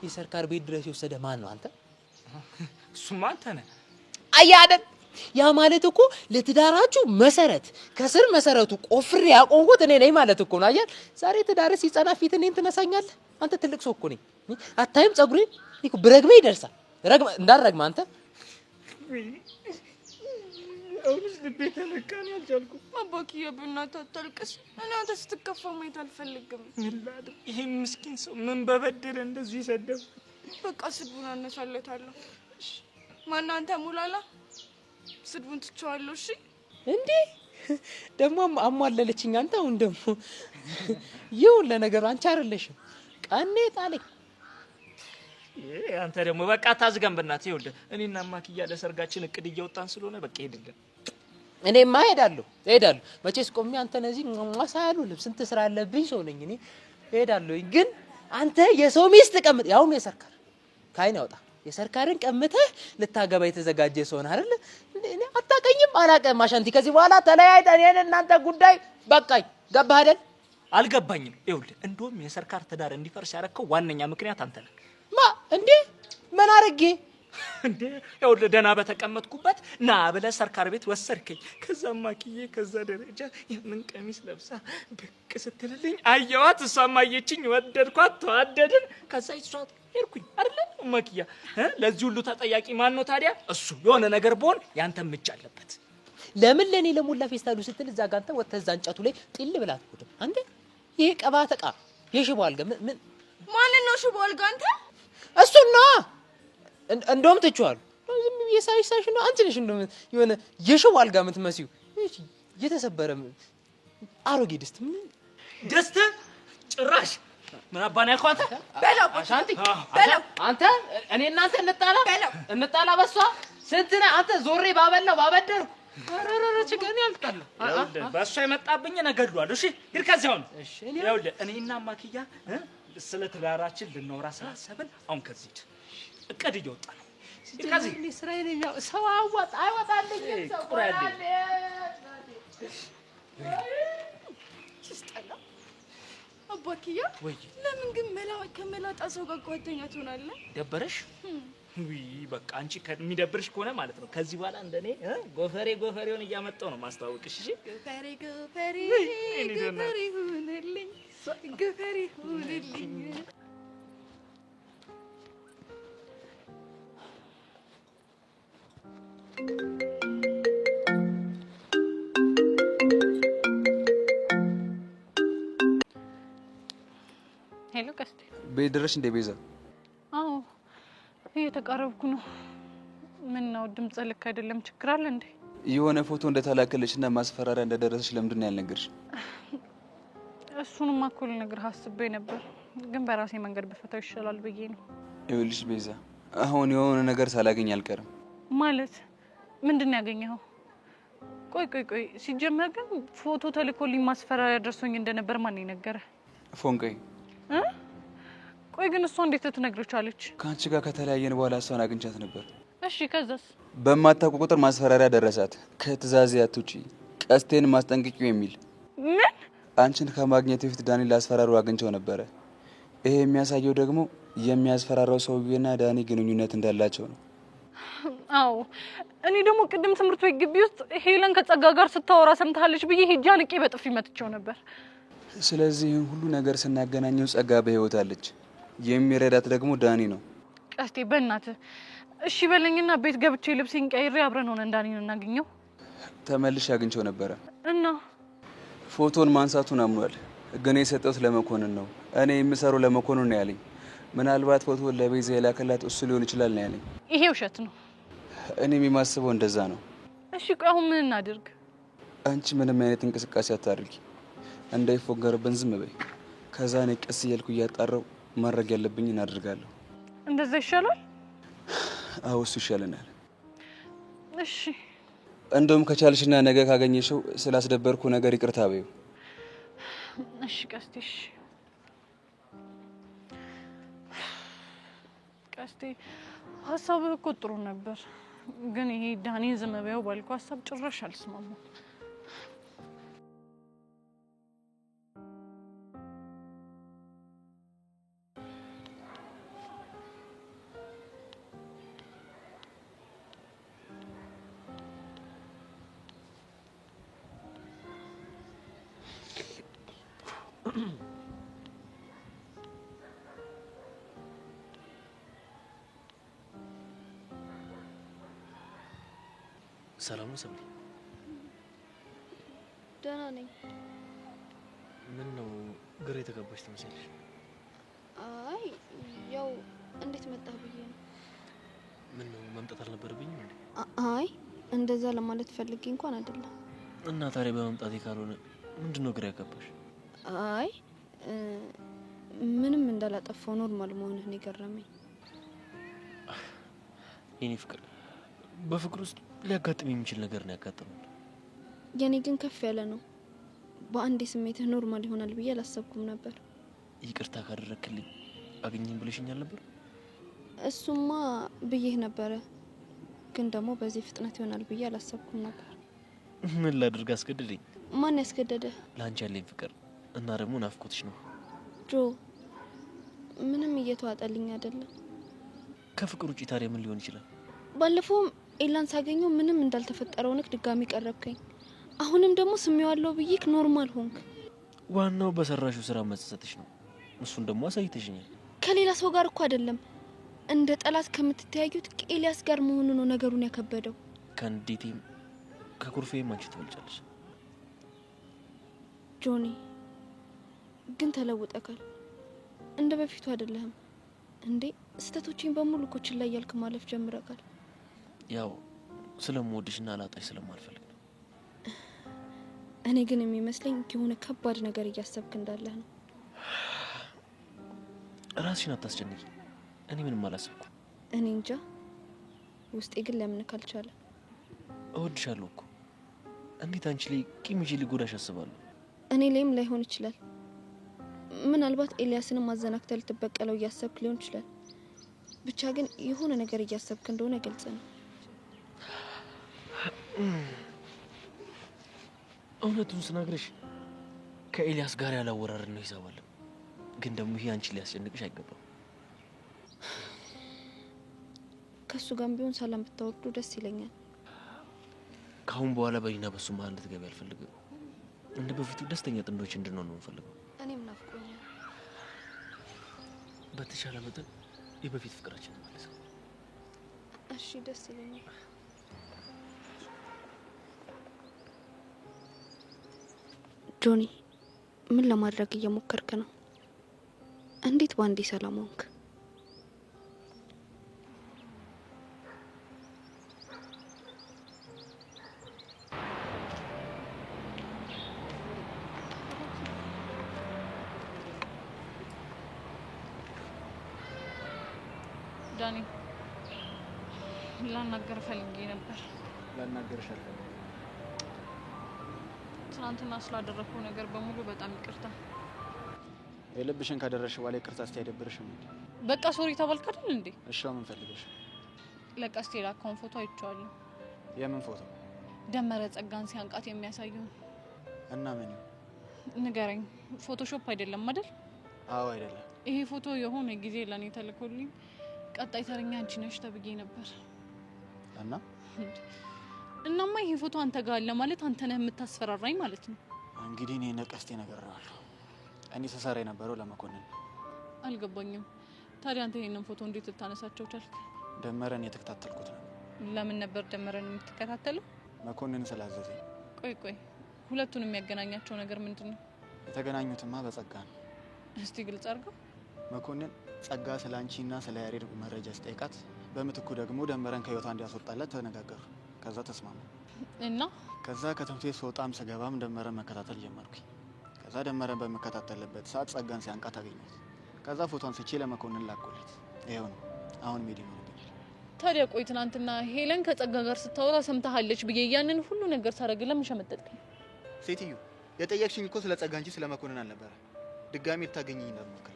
የሰርካር ቤት ድረስ የወሰደ ማን ነው አንተ? እሱማ አንተ ነህ። አየህ አይደል? ያ ማለት እኮ ለትዳራችሁ መሰረት ከስር መሰረቱ ቆፍሬ ያቆምኩት እኔ ነኝ ማለት እኮ ነው። አየህ ዛሬ ትዳርህ ሲጸና ፊት እኔን ትነሳኛለህ? አንተ ትልቅ ሰው እኮ ነኝ። አታይም? ጸጉሬን እኮ ብረግሜ ይደርሳል። ረግመ እንዳረግመ አንተ አሁንስ ልቤ ተነካን ያልቻልኩ። አባክዬ በእናትህ አታልቅስ። እኔ አንተ ስትከፋ ማየት አልፈልግም። ምን ላድርግ? ይሄ ምስኪን ሰው ምን በበደለ እንደዚህ ይሰደብ? በቃ ስድቡን አነሳለታለሁ። ማን አንተ ሙላላ? ስድቡን ትቼዋለሁ። እሺ እንዴ ደግሞ አሟለለችኝ። አንተ አሁን ደግሞ ይሁን ለነገሩ አንቺ አይደለሽም ቀኔ ጣለኝ። አንተ ደግሞ በቃ ታዝገን በእናትህ። ይኸውልህ እኔና ማኪያ ለሰርጋችን እቅድ እያወጣን ስለሆነ በቃ ሄድልን። እኔማ ሄዳለሁ። መቼስ ቆሜ አንተ ነዚህ ማሳያሉ ስንት ስራ አለብኝ ሰው ነኝ እኔ። ሄዳለሁ ግን አንተ የሰው ሚስት ቀምጥ ያውም የሰርካር ካይን ያውጣ የሰርካርን ቀምተህ ልታገባ የተዘጋጀ ሰው ነህ አይደል? እኔ አታቀኝም አላቀም። አሻንቲ ከዚህ በኋላ ተለያይተን የኔ እናንተ ጉዳይ በቃኝ። ገባህ አይደል? አልገባኝም። ይኸውልህ እንደውም የሰርካር ትዳር እንዲፈርስ ያደረከው ዋነኛ ምክንያት አንተ ነህ። ማ እንዴ ምን አረጌ እንዴ? ይኸውልህ ደህና በተቀመጥኩበት ና ብለህ ሰርካር ቤት ወሰድከኝ። ከዛ ማኪዬ ከዛ ደረጃ ያንን ቀሚስ ለብሳ ብቅ ስትልልኝ አየዋት፣ እሷም አየችኝ፣ ወደድኳት፣ ተዋደድን። ከዛ ይሷት ሄድኩኝ አይደል ማኪያ? ለዚህ ሁሉ ተጠያቂ ማን ነው ታዲያ? እሱ። የሆነ ነገር ቢሆን ያንተም እጅ አለበት። ለምን ለኔ ለሞላ ፌስታሉ ስትል እዛ ጋር አንተ ወተህ እዛ እንጨቱ ላይ ጢል ብላት ወደ አንተ ይሄ ቀባተ ዕቃ የሽቦ አልጋ ምን ማን ነው ሽቦ አልጋ? አንተ እሱን ነው እንደውም ትችዋል። ዝም ብዬ ሳይሽ ነው አንቺ ነሽ እንደውም የሆነ የሽቦ አልጋ የምትመስዩ የተሰበረ አሮጌ ድስት ድስት ጭራሽ ምን አባና ያልኳት አንተ በለው አሻንቲ በለው አንተ እኔ እናንተ እንጣላ በሷ ስንት ነህ አንተ ዞሬ ባበላው ባበደር አረረረ ችግር ያልጣል በሷ የመጣብኝ ነገድሏል። እሺ ሂድ ከዚህ አሁን። እሺ ይኸውልህ እኔና ማኪያ ስለ ትዳራችን ልናወራ ስላሰብን አሁን ከዚህ እቅድ እየወጣ ነው። ሂድ ከዚህ እስራኤል ሰው አይወጣልኝ ሰው ቁራሌ ይስጠላ። አባክያ ለምን ግን ከመላጣ ሰው ጋር ጓደኛ ትሆናለህ? ደበረሽ? ውይ በቃ አንቺ ከሚደብርሽ ከሆነ ማለት ነው ከዚህ በኋላ እንደኔ ጎፈሬውን እያመጣው ነው ማስተዋወቅሽ። እሺ ጎፈሬ ሁንልኝ፣ ጎፈሬ ሁንልኝ። ሄሎ ቀስቴ፣ ቤት ድረሽ እንደ ቤዛ? አዎ እየተቃረብኩ ነው። ምን ነው ድምጽ ልክ አይደለም? ችግር አለ እንዴ? የሆነ ፎቶ እንደተላከለሽና ማስፈራሪያ እንደደረሰሽ ለምንድን ነው ያልነገርሽ? እሱንም እኮ ልነግርህ አስቤ ነበር፣ ግን በራሴ መንገድ በፈታው ይሻላል ብዬ ነው። ይኸውልሽ ቤዛ፣ አሁን የሆነ ነገር ሳላገኝ አልቀርም። ማለት ምንድን ነው ያገኘኸው? ቆይ ሲጀመር ግን ፎቶ ተልኮልኝ ማስፈራሪያ ደርሶኝ እንደነበር ማን ነገረ? ፎንቀይ። ቆይ ግን እሷ እንዴት ልትነግርህ ቻለች? ከአንቺ ጋር ከተለያየን በኋላ እሷን አግኝቻት ነበር። እሺ ከዛስ? በማታውቁ ቁጥር ማስፈራሪያ ደረሳት። ከትእዛዜ አትውጪ፣ ቀስቴን ማስጠንቅቂው የሚል። ምን? አንቺን ከማግኘት በፊት ዳኒ ላስፈራሩ አግኝቸው ነበረ። ይሄ የሚያሳየው ደግሞ የሚያስፈራራው ሰውዬና ዳኒ ግንኙነት እንዳላቸው ነው። አዎ እኔ ደግሞ ቅድም ትምህርት ቤት ግቢ ውስጥ ሄለን ከጸጋ ጋር ስታወራ ሰምታለች ብዬ ሄጄ አንቄ በጥፊ መትቼው ነበር። ስለዚህ ሁሉ ነገር ስናገናኘው ጸጋ በህይወት አለች። የሚረዳት ደግሞ ዳኒ ነው። ቀስቴ በእናትህ እሺ በለኝና ቤት ገብቼ ልብሴን ቀይሬ አብረን ሆነን ዳኒን እናገኘው። ተመልሼ አግኝቼው ነበረ እና ፎቶን ማንሳቱን አምኗል። ግን የሰጠሁት ለመኮንን ነው። እኔ የምሰራው ለመኮንን ነው ያለኝ። ምናልባት ፎቶን ለቤዛ የላከላት እሱ ሊሆን ይችላል ነው ያለኝ። ይሄ ውሸት ነው። እኔም የማስበው እንደዛ ነው። እሺ ቆይ አሁን ምን እናድርግ? አንቺ ምንም አይነት እንቅስቃሴ አታድርጊ፣ እንዳይፎገርብን ዝም በይ። ከዛ እኔ ቀስ እያልኩ እያጣራው ማድረግ ያለብኝ እናደርጋለሁ። እንደዛ ይሻላል? አዎ እሱ ይሻለናል። እሺ እንደውም ከቻልሽና ነገ ካገኘሽው ስላስደበርኩ ነገር ይቅርታ በይው። እሺ ቀስቴ፣ እሺ ቀስቴ፣ ሀሳብህ እኮ ጥሩ ነበር፣ ግን ይሄ ዳኒን ዝም በይው ባልኩ ሀሳብ ጭራሽ አልስማማም። ሰላም ነው ሰብሊ? ደህና ነኝ። ምን ነው ግራ የተጋባሽ ትመስያለሽ? አይ ያው እንዴት መጣህ ብዬ ነው። ምን ነው መምጣት አልነበረብኝም እንዴ? አይ እንደዛ ለማለት ፈልጌ እንኳን አይደለም። እና ታዲያ በመምጣቴ ካልሆነ ምንድነው ግራ ያጋባሽ? አይ ምንም እንዳላጠፋው ኖርማል መሆንህ ነው የገረመኝ። የኔ ፍቅር በፍቅር ውስጥ ሊያጋጥም የሚችል ነገር ነው ያጋጠመው። የኔ ግን ከፍ ያለ ነው። በአንዴ ስሜትህ ኖርማል ይሆናል ብዬ አላሰብኩም ነበር። ይቅርታ ካደረክልኝ አገኘኝ ብለሽኛል ነበር? እሱማ ብዬህ ነበረ፣ ግን ደግሞ በዚህ ፍጥነት ይሆናል ብዬ አላሰብኩም ነበር። ምን ላድርግ አስገደደኝ። ማን ያስገደደ? ላንቺ ያለኝ ፍቅር እና ደግሞ ናፍቆትሽ ነው። ጆ ምንም እየተዋጠልኝ አይደለም። ከፍቅር ውጪ ታዲያ ምን ሊሆን ይችላል? ባለፈውም ኤላን ሳገኘው ምንም እንዳልተፈጠረው ነክ ድጋሚ ቀረብከኝ። አሁንም ደግሞ ስሜዋለሁ ብዬክ ኖርማል ሆንክ። ዋናው በሰራሹ ስራ መጸጸትሽ ነው። እሱን ደግሞ አሳይተሽኛል። ከሌላ ሰው ጋር እኮ አይደለም፣ እንደ ጠላት ከምትተያዩት ከኤልያስ ጋር መሆኑ ነው ነገሩን ያከበደው። ከንዴቴም ከኩርፌም አንቺ ትበልጫለሽ። ጆኒ ግን ተለውጠካል። እንደ በፊቱ አይደለህም እንዴ። ስህተቶችን በሙሉ እኮ ችላ እያልክ ማለፍ ጀምረካል። ያው ስለምወድሽና ላጣሽ ስለማልፈልግ ነው። እኔ ግን የሚመስለኝ የሆነ ከባድ ነገር እያሰብክ እንዳለህ ነው። ራስሽን አታስጨንቂ። እኔ ምንም አላሰብኩም። እኔ እንጃ፣ ውስጤ ግን ለምን ካልቻለ። እወድሻለሁ እኮ። እንዴት አንቺ ላይ ቂም ይዤ ሊጎዳሽ አስባለሁ? እኔ ላይም ላይሆን ይችላል። ምናልባት ኤልያስንም አዘናክተህ ልትበቀለው እያሰብክ ሊሆን ይችላል። ብቻ ግን የሆነ ነገር እያሰብክ እንደሆነ ግልጽ ነው። እውነቱን ስነግርሽ ከኤልያስ ጋር ያላወራረድ ነው ይሳባል። ግን ደግሞ ይሄ አንቺ ሊያስጨንቅሽ አይገባም። ከሱ ጋር ቢሆን ሰላም ብታወርዱ ደስ ይለኛል። ካሁን በኋላ በእኔና በሱ መሀል እንድትገቢ አልፈልግም። እንደ በፊቱ ደስተኛ ጥንዶች እንድንሆን ነው የምፈልገው። እኔም ናፍቆኛል። በተሻለ መጠን የበፊት ፍቅራችን ማለት ነው። እሺ ደስ ይለኛል። ጆኒ ምን ለማድረግ እየሞከርክ ነው? እንዴት ባንዴ ሰላም ሆንክ? ዳኒ ላናገር ፈልጌ ነበር። ላናገርሽ አልፈልግም። ትናንትና ስላደረኩት ነገር በሙሉ በጣም ይቅርታ። የልብሽን ካደረሽ በኋላ ይቅርታ እስቲ አይደብርሽም እንዴ? በቃ ሶሪ ተባልክ አይደል እንዴ? እሺ ምን ፈልገሽ? ለቀስቴ ላካውን ፎቶ አይቼዋለሁ። የምን ፎቶ? ደመረ ጸጋን ሲያንቃት የሚያሳየው። እና ምን ነው? ንገረኝ። ፎቶሾፕ አይደለም አይደል? አዎ አይደለም። ይሄ ፎቶ የሆነ ጊዜ ለኔ ተልኮልኝ ቀጣይ ተረኛ አንቺ ነሽ ተብዬ ነበር። እናማ ይሄ ፎቶ አንተ ጋር አለ ማለት አንተ ነህ የምታስፈራራኝ ማለት ነው። እንግዲህ እኔ ነቀስቴ ነገርዋለሁ። እኔ ሰሳራ የነበረው ለመኮንን። አልገባኝም። ታዲያ አንተ ይሄንን ፎቶ እንዴት ልታነሳቸው ቻልክ? ደመረን የተከታተልኩት ነው። ለምን ነበር ደመረን የምትከታተለው? መኮንን ስላዘዘኝ። ቆይ ሁለቱን የሚያገናኛቸው ነገር ምንድን ነው? የተገናኙትማ በጸጋ ነው። እስቲ ግልጽ አድርገው። መኮንን ጸጋ ስለ አንቺና ስለ ያሬድ መረጃ ስጠይቃት በምትኩ ደግሞ ደመረን ከህይወቷ እንዲያስወጣላት ተነጋገሩ። ከዛ ተስማሙ እና ከዛ ከትምህርት ቤት ስወጣም ስገባም ደመረን መከታተል ጀመርኩኝ። ከዛ ደመረን በመከታተልበት ሰዓት ጸጋን ሲያንቃት አገኘሁት። ከዛ ፎቶን ስቼ ለመኮንን ላኩለት። ይሄው ነው አሁን ሜዲ ነው። ታዲያ ቆይ ትናንትና ሄለን ከጸጋ ጋር ስታወራ ሰምታለች ብዬ ያንን ሁሉ ነገር ሳደርግ ለምን ሸመጠጥከኝ? ሴትዮ የጠየቅሽኝ እኮ ስለ ጸጋ እንጂ ስለ መኮንን አልነበረ። ድጋሚ ልታገኘኝ እንዳትሞክሪ።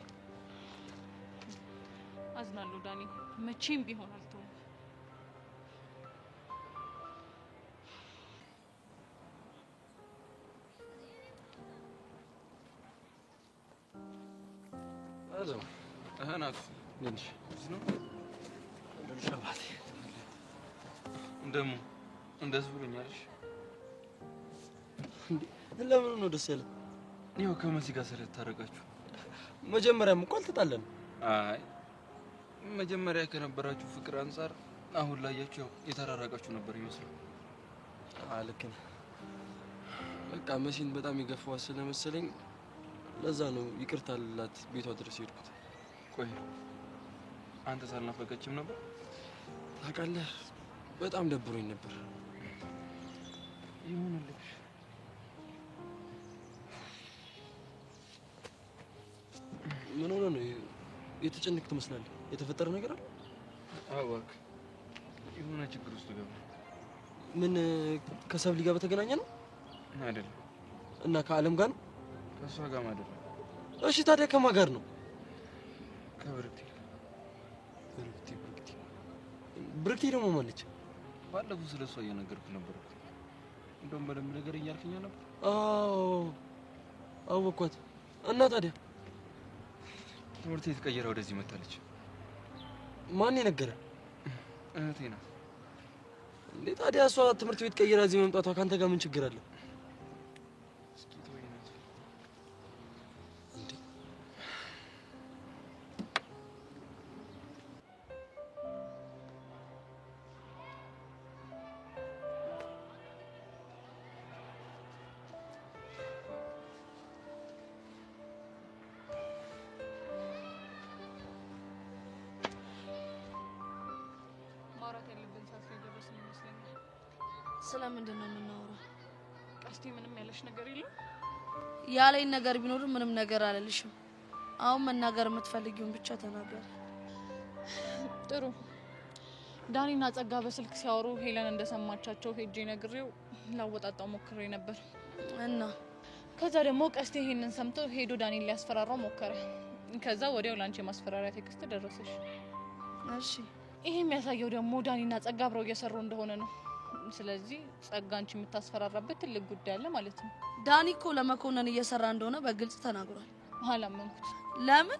አዝናለሁ ዳኒ፣ መቼም ቢሆን አልተውም። አዘው አናት ለንሽ ነው ለሻባት እንደሙ እንደዚህ ብሎኛልሽ። ለምን ነው ደስ ያለ? ይኸው ከመሲ ጋር ስለታረቃችሁ። መጀመሪያም እንኳን አልተጣለን። አይ መጀመሪያ ከነበራችሁ ፍቅር አንፃር አሁን ላያችሁ የተራራቃችሁ ነበር ይመስላል። ልክ ነህ። በቃ መሲን በጣም የገፋዋት ስለመሰለኝ ለዛ ነው ይቅርታ ልላት ቤቷ ድረስ ሄድኩት። ቆይ አንተ ሳልናፈቀችም ነበር? ታውቃለህ በጣም ደብሮኝ ነበር። ይሁንልሽ። ምን ሆነ ነው የተጨነቅ ትመስላለህ? የተፈጠረ ነገር አለ? አዋክ የሆነ ችግር ውስጥ ገባ። ምን ከሰብሊ ጋር በተገናኘ ነው? አይደለም። እና ከአለም ጋር ነው? ከሷ ጋር አይደለም። እሺ ታዲያ ከማን ጋር ነው? ከብርክቲ። ብርክቲ ደግሞ ማለች? ባለፈው ስለሷ እየነገርኩ ነበር እኮ። እንደውም በደንብ ነገር እያልከኝ ነበር። አዎ አወኳት። እና ታዲያ ትምህርት ቤት ቀይራ ወደዚህ መጣለች። ማን የነገረ? እህቴ ናት። እንዴ ታዲያ እሷ ትምህርት ቤት ቀይራ እዚህ መምጣቷ ካንተ ጋር ምን ችግር አለው? ስለምንድን ነው የምናወራው? ቀስቴ ምንም ያለሽ ነገር የለም? ያለኝ ነገር ቢኖር ምንም ነገር አልልሽም። አሁን መናገር የምትፈልጊውን ብቻ ተናገር። ጥሩ። ዳኒና ጸጋ በስልክ ሲያወሩ ሄለን እንደሰማቻቸው ሄጄ ነግሬው ላወጣጣው ሞክሬ ነበር እና ከዛ ደግሞ ቀስቴ ይሄንን ሰምቶ ሄዶ ዳኒን ሊያስፈራራው ሞከረ። ከዛ ወዲያው ላንቺ ማስፈራሪያ ቴክስት ደረሰሽ። እሺ ይሄ የሚያሳየው ደግሞ ዳኒና ጸጋ አብረው እየሰሩ እንደሆነ ነው። ስለዚህ ጸጋ አንቺ የምታስፈራራበት ትልቅ ጉዳይ አለ ማለት ነው። ዳኒ እኮ ለመኮንን እየሰራ እንደሆነ በግልጽ ተናግሯል። አላመንኩት። ለምን?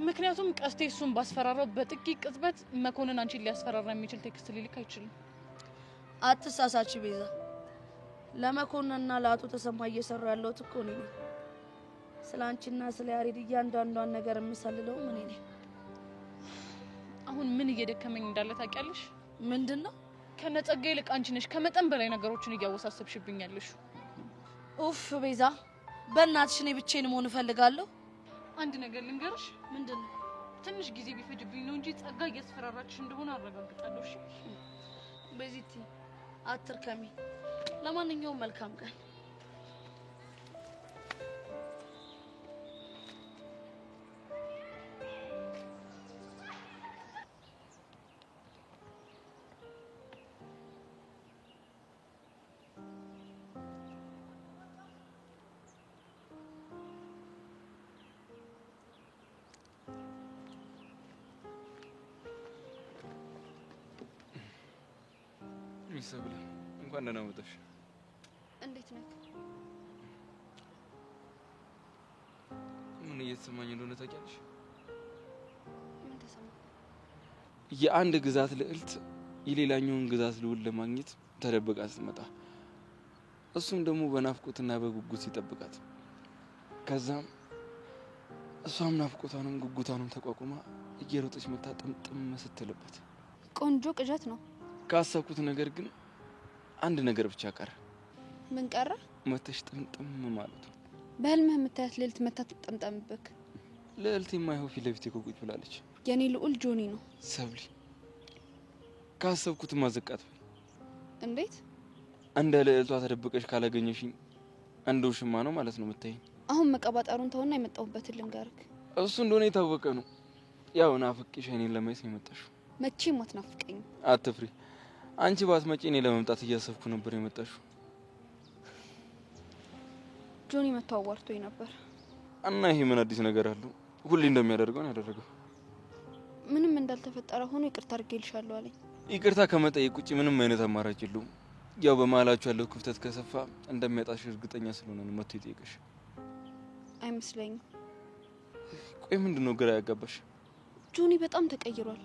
ምክንያቱም ቀስቴ እሱን ባስፈራራው በጥቂት ቅጽበት መኮንን አንቺን ሊያስፈራራ የሚችል ቴክስት ሊልክ አይችልም። አትሳሳች ቤዛ። ለመኮንንና ለአቶ ተሰማ እየሰራ ያለሁት እኮ እኔ ነኝ። ስለ አንቺና ስለ ያሬድ እያንዳንዷን ነገር የምሰልለው እኔ ነኝ። አሁን ምን እየደከመኝ እንዳለ ታውቂያለሽ? ምንድነው? ከነጸጋ ይልቅ አንቺ ነሽ ከመጠን በላይ ነገሮችን እያወሳሰብሽብኛለሽ። ኡፍ ቤዛ፣ በእናትሽ እኔ ብቻዬን መሆን እፈልጋለሁ። አንድ ነገር ልንገርሽ። ምንድነው? ትንሽ ጊዜ ቢፈጅብኝ ነው እንጂ ጸጋ እያስፈራራችሽ እንደሆነ አረጋግጣለሁ። እሺ በዚህቲ አትርከሚ። ለማንኛውም መልካም ቀን። ይሰብለ እንኳን ደህና መጣሽ። እንዴት ነህ? ምን እየተሰማኝ እንደሆነ ታውቂያለሽ? ምን ተሰማ? የአንድ ግዛት ልዕልት የሌላኛውን ግዛት ልዑል ለማግኘት ተደብቃ ስትመጣ እሱም ደግሞ በናፍቆትና በጉጉት ሲጠብቃት ከዛም እሷም ናፍቆቷንም ጉጉቷንም ተቋቁማ እየሮጠች መታ ጥምጥም ስትልበት ቆንጆ ቅዠት ነው። ካሰብኩት ነገር ግን አንድ ነገር ብቻ ቀረ። ምን ቀረ? መተሽ ጥምጥም ማለት ነው። በህልምህ የምታያት ልዕልት መታ ትጠምጠምብክ። ልዕልት የማይሆን ፊት ለፊቴ ቁጭ ብላለች። የኔ ልዑል ጆኒ ነው። ሰብሊ ካሰብኩት ማዘቃት። እንዴት? እንደ ልዕልቷ ተደብቀሽ ካላገኘሽኝ እንደ ውሽማ ነው ማለት ነው የምታይኝ። አሁን መቀባጠሩን ተውና የመጣሁበትን ልንገርክ። እሱ እንደሆነ የታወቀ ነው። ያው ናፍቄሽ እኔን ለማየት ነው የመጣሽው። መቼም አትናፍቀኝም። አትፍሪ። አንቺ ባትመጪ እኔ ለመምጣት እያሰብኩ ነበር የመጣሽው። ጆኒ መጥቶ አዋርቶኝ ነበር። እና ይሄ ምን አዲስ ነገር አለው? ሁሌ እንደሚያደርገው ነው ያደረገው። ምንም እንዳልተፈጠረ ሆኖ ይቅርታ አድርጌልሻለሁ አለኝ። ይቅርታ ከመጠየቅ ውጪ ምንም አይነት አማራጭ የለውም። ያው በመሀላችሁ ያለው ክፍተት ከሰፋ እንደሚያጣሽ እርግጠኛ ስለሆነ ነው መጥቶ ይጠይቅሽ። አይመስለኝም። ቆይ ምንድነው ግራ ያጋባሽ? ጆኒ በጣም ተቀይሯል።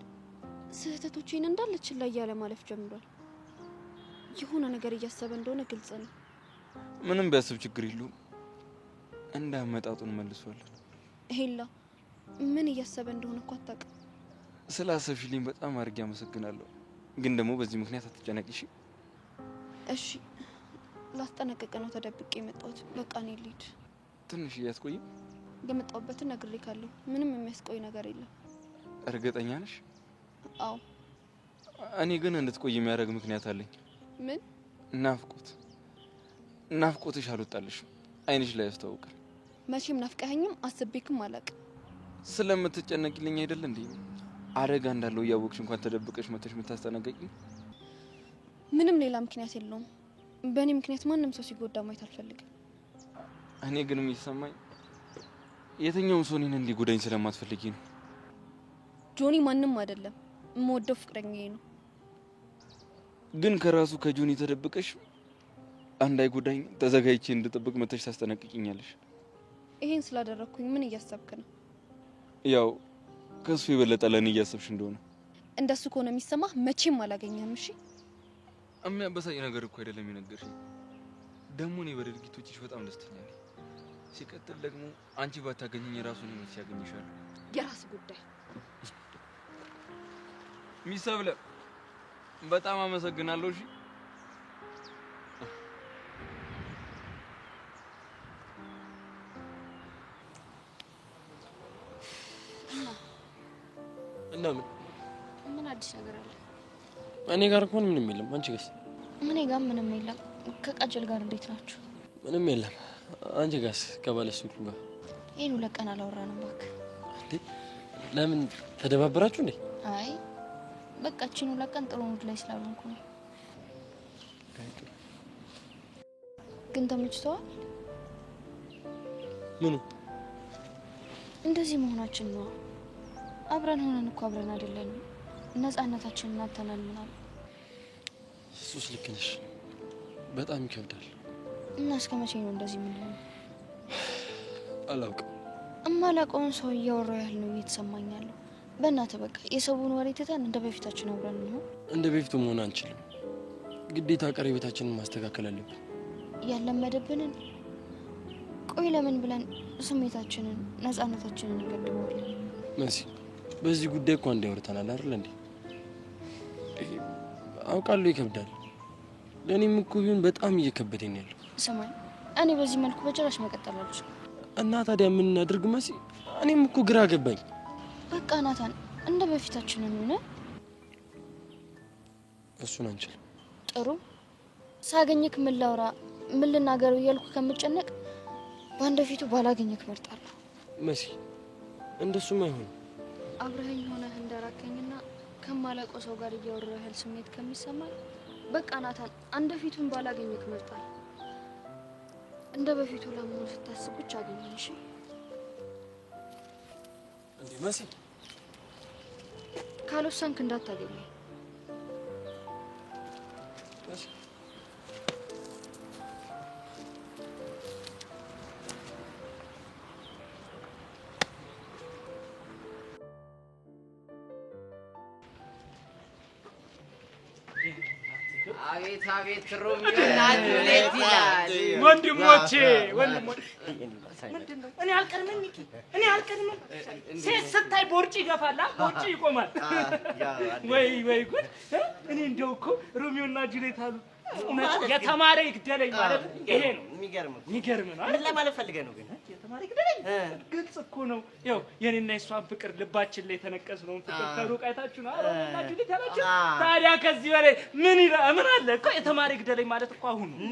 ስህተቶቼን እንዳለ ችላ እያለ ማለፍ ጀምሯል። የሆነ ነገር እያሰበ እንደሆነ ግልጽ ነው። ምንም ቢያስብ ችግር የለውም። እንዳመጣጡን መልሷለን። ሄላ ምን እያሰበ እንደሆነ እኮ አታውቅም። ስላሰብሽልኝ በጣም አድርጌ አመሰግናለሁ። ግን ደግሞ በዚህ ምክንያት አትጨነቂሽ። እሺ ላስጠነቅቅ ነው ተደብቄ የመጣሁት። በቃ እኔ ልሂድ። ትንሽ እያትቆይም የመጣሁበትን ነግሬካለሁ። ምንም የሚያስቆይ ነገር የለም። እርግጠኛ ነሽ? አዎ። እኔ ግን እንድትቆይ የሚያደርግ ምክንያት አለኝ። ምን? ናፍቆትሽ አልወጣልሽም። አይንሽ ላይ ያስታውቃል። መቼም ናፍቀኸኝም አስቤክም አላውቅም። ስለምትጨነቂልኝ አይደል እንዴ? አደጋ እንዳለው እያወቅሽ እንኳን ተደብቀሽ መተሽ የምታስጠነቀቂኝ? ምንም ሌላ ምክንያት የለውም። በእኔ ምክንያት ማንም ሰው ሲጎዳ ማየት አልፈልግም። እኔ ግን የሚሰማኝ የትኛውም ሰው እኔን እንዲጎዳኝ ስለማትፈልጊ ነው። ጆኒ ማንም አይደለም፣ የምወደው ፍቅረኛዬ ነው። ግን ከራሱ ከጆኒ ተደብቀሽ እንዳይጎዳኝ ተዘጋጅቼ እንድጠብቅ መተሽ ታስጠነቅቂኛለሽ። ይሄን ስላደረኩኝ ምን እያሰብክ ነው? ያው ከሱ የበለጠ ለኔ እያሰብሽ እንደሆነ። እንደሱ ከሆነ የሚሰማህ መቼም አላገኘህም። እሺ የሚያበሳጭ ነገር እኮ አይደለም የነገርሽኝ። ደግሞ እኔ በድርጊቶችሽ በጣም ደስተኛ ነኝ። ሲቀጥል ደግሞ አንቺ ባታገኘኝ የራሱን ህይወት ያገኝሻል። የራስ ጉዳይ። ሚሰብለ በጣም አመሰግናለሁ። እሺ እና ምን አዲስ ነገር አለ? እኔ ጋር እንኳን ምንም የለም። አንቺ ጋርስ? እኔ ጋር ምንም የለም። ከቃጀል ጋር እንዴት ናችሁ? ምንም የለም። አንቺ ጋርስ? ከባለሱቁ ጋር ይሄን 2 ቀን አላወራንም እባክህ። እንዴ ለምን ተደባበራችሁ እንዴ? አይ በቃ እቺን 2 ቀን ጥሩ ሙድ ላይ ስላልሆንኩ ነው። ግን ተመችቶሃል? ምኑ? እንደዚህ መሆናችን ነው። አብረን ሆነን እኮ አብረን አይደለንም። ነፃነታችንን አጥተናል ምናምን። እሱስ ልክ ነሽ። በጣም ይከብዳል። እና እስከ መቼ ነው እንደዚህ የምንሆነው? አላውቅም። እማላውቀውን ሰው እያወራሁ ያህል ነው እየተሰማኝ ያለው። በእናትህ በቃ የሰውን ወሬ ትተን እንደ በፊታችን አብረን ነው። እንደ በፊቱ መሆን አንችልም። ግዴታ ቀረቤታችንን ማስተካከል አለብን። ያለመደብንን ቆይ ለምን ብለን ስሜታችንን ነፃነታችንን እንገድበዋለን? መሲ በዚህ ጉዳይ እኮ አንዴ አውርተናል አይደል እንዴ? አውቃለሁ ይከብዳል። ለእኔም እኮ ቢሆን በጣም እየከበደኝ ያለው። ስማኝ እኔ በዚህ መልኩ በጭራሽ መቀጠል አልችልም። እና ታዲያ ምን እናድርግ መሲ? እኔም እኮ ግራ ገባኝ። በቃ ናታን እንደ በፊታችን እንሆነ። እሱን አንችልም። ጥሩ ሳገኘክ ምን ላውራ ምን ልናገር እያልኩ ከምጨነቅ በአንድ ፊቱ ባላገኘክ መርጣለሁ። መሲ እንደሱም አይሆንም። አብረኸኝ ሆነህ እንደራከኝና ከማላውቀው ሰው ጋር እያወራሁ ያህል ስሜት ከሚሰማኝ በቃ ናታን አንድ ፊቱን ባላገኘክ መርጣለሁ። እንደ በፊቱ ለመሆን ስታስብ ብቻ አገኘኝ። እሺ እንዴ መሲ ካልወሰንክ እንዳታገኘኝ። መሲ አቤት አቤት ሮሚዮ ናት ሌት ይላል። ወንድሞቼ ምንድነው? እኔ አልቀድምም ሚኪ፣ እኔ አልቀድምም። ሴት ስታይ ቦርጭ ይገፋላ፣ ቦርጭ ይቆማል። ወይ ጉድ! እኔ እንደው እኮ ሮሚዮና ጁሊየት አሉ። እውነት የተማረ ይግደለኝ ማለት ይሄ ነው። የሚገርም ነው። ምን ለማለት ፈልገህ ነው ግን? የተማረ ይግደለኝ ግልጽ እኮ ነው። ያው የኔና የሷን ፍቅር ልባችን ላይ የተነቀስነውን ፍቅር ከሩቅ አይታችሁ ነው ሮሚዮና ጁሊየት ያላችሁ። ታዲያ ከዚህ በላይ ምን አለ እኮ? የተማረ ይግደለኝ ማለት እኮ አሁን ነው።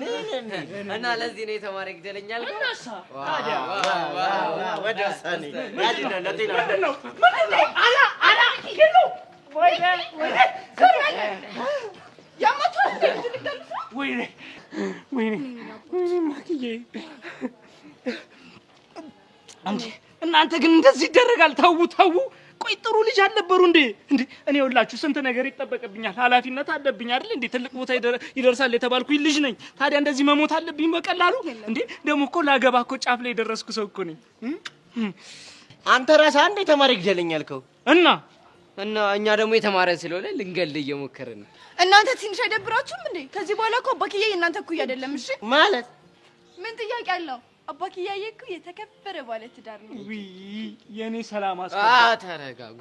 እና ለዚህ ነው የተማረ ይግደለኝ አልከው? እናሳ ታዲያ ወደ ሰኔ ያዲና ለጤና ምንድነው? አላ ይሄ ነው ወይ ማክዬ እናንተ ግን እንደዚህ ይደረጋል? ተው። ቆይ ጥሩ ልጅ አልነበሩ እንዴ? እኔ ሁላችሁ ስንት ነገር ይጠበቅብኛል፣ ኃላፊነት አለብኝ አይደል እንዴ? ትልቅ ቦታ ይደርሳል የተባልኩኝ ልጅ ነኝ። ታዲያ እንደዚህ መሞት አለብኝ በቀላሉ እንዴ? ደግሞ እኮ ላገባ እኮ ጫፍ ላይ የደረስኩ ሰው እኮ ነኝ። አንተ ራስህ አንዴ ተማረ ይግደለኝ አልከው እና እኛ ደግሞ የተማረ ስለሆነ ልንገል እየሞከርን ነው። እናንተ ትንሽ አይደብራችሁም እንዴ? ከዚህ በኋላ እኮ አባክዬ እናንተ እኩያ አይደለም። እሺ ማለት ምን ጥያቄ አለው? አባክያዬ እኮ የተከበረ ባለ ትዳር ነው። ውይ የኔ ሰላም ተረጋጉ።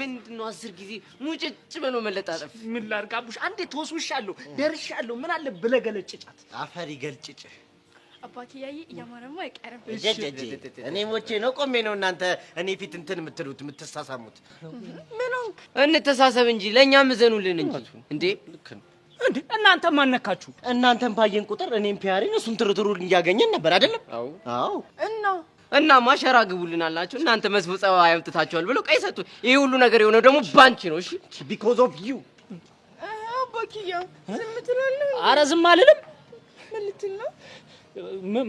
ምንድነው 10 ጊዜ ሙጭጭ ብሎ መለጣጠፍ? ምን ላድርግ አቡሽ? አንዴ ተወስውሻለሁ፣ ደርሻለሁ። ምን አለ ብለህ ገለጭጫት። አፈሪ ገልጭጭ። አባክያዬ እያማረማ አይቀርም። እኔ ሞቼ ነው ቆሜ ነው እናንተ እኔ ፊት እንትን የምትሳሳሙት? ምን ሆንክ? እንተሳሰብ እንጂ ለእኛም እዘኑልን እንጂ እንዴ! ልክ ነው እንዴ? እናንተ ማነካችሁ? እናንተን ባየን ቁጥር እኔም ፒያሪን እሱን ትርትሩን እያገኘን ነበር አይደለም? አዎ። እና ማሸራ ግቡልን አላችሁ እናንተ መስፈጸው አያምጥታችኋል ብለው ቀይ ሰጡ። ይሄ ሁሉ ነገር የሆነው ደግሞ ባንቺ ነው። እሺ because of you። አባክያ ዝም ትላለህ? ኧረ ዝም አልልም። ምን ልትል ነው?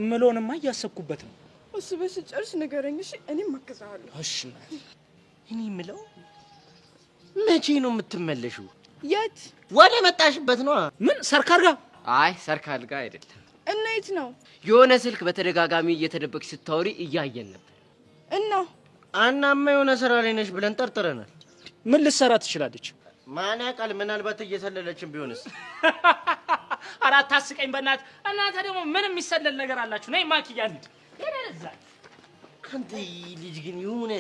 ምሎንማ እያሰብኩበት ነው። እሱ በስጨርስ ንገረኝ እሺ? እኔም አግዛለሁ። እሺ እኔ የምለው መቼ ነው የምትመለሺው? የት? ወደ መጣሽበት ነው። ምን ሰርካር ጋር? አይ ሰርካር ጋር አይደለም። እና የት ነው? የሆነ ስልክ በተደጋጋሚ እየተደበቅሽ ስታወሪ እያየን ነበር። እናማ የሆነ ስራ ላይ ነሽ ብለን ጠርጥረናል። ምን ልትሰራ ትችላለች? ማን ያውቃል? ምናልባት እየሰለለችን ቢሆንስ? ኧረ አታስቀኝ በእናትህ። እናንተ ደግሞ ምንም የሚሰለል ነገር አላችሁ? ነይ ማኪያ እንሂድ። ይደረዛ አንተ ልጅ ግን የሆነ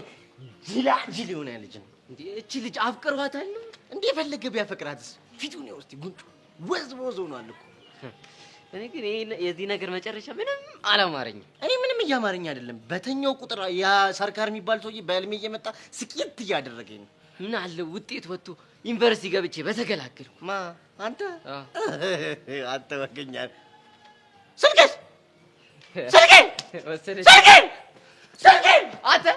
ጅላጅል የሆነ ልጅ ነው እንዴ! እቺ ልጅ አፍቅሯታል እንዴ? ፈለገ ቢያፈቅራትስ? ፊቱን ነው እስቲ ጉንጩ ወዝ ሆኗል እኮ። እኔ ግን የዚህ ነገር መጨረሻ ምንም አላማረኝም። እኔ ምንም እያማረኝ አይደለም። በተኛው ቁጥር ያ ሰርካር የሚባል ሰውዬ በህልሜ እየመጣ ስቂት እያደረገኝ ነው። ምን አለ ውጤት ወጥቶ ዩኒቨርሲቲ ገብቼ በተገላገልኩ። አንተ ወገኛል። ስልኬን አንተ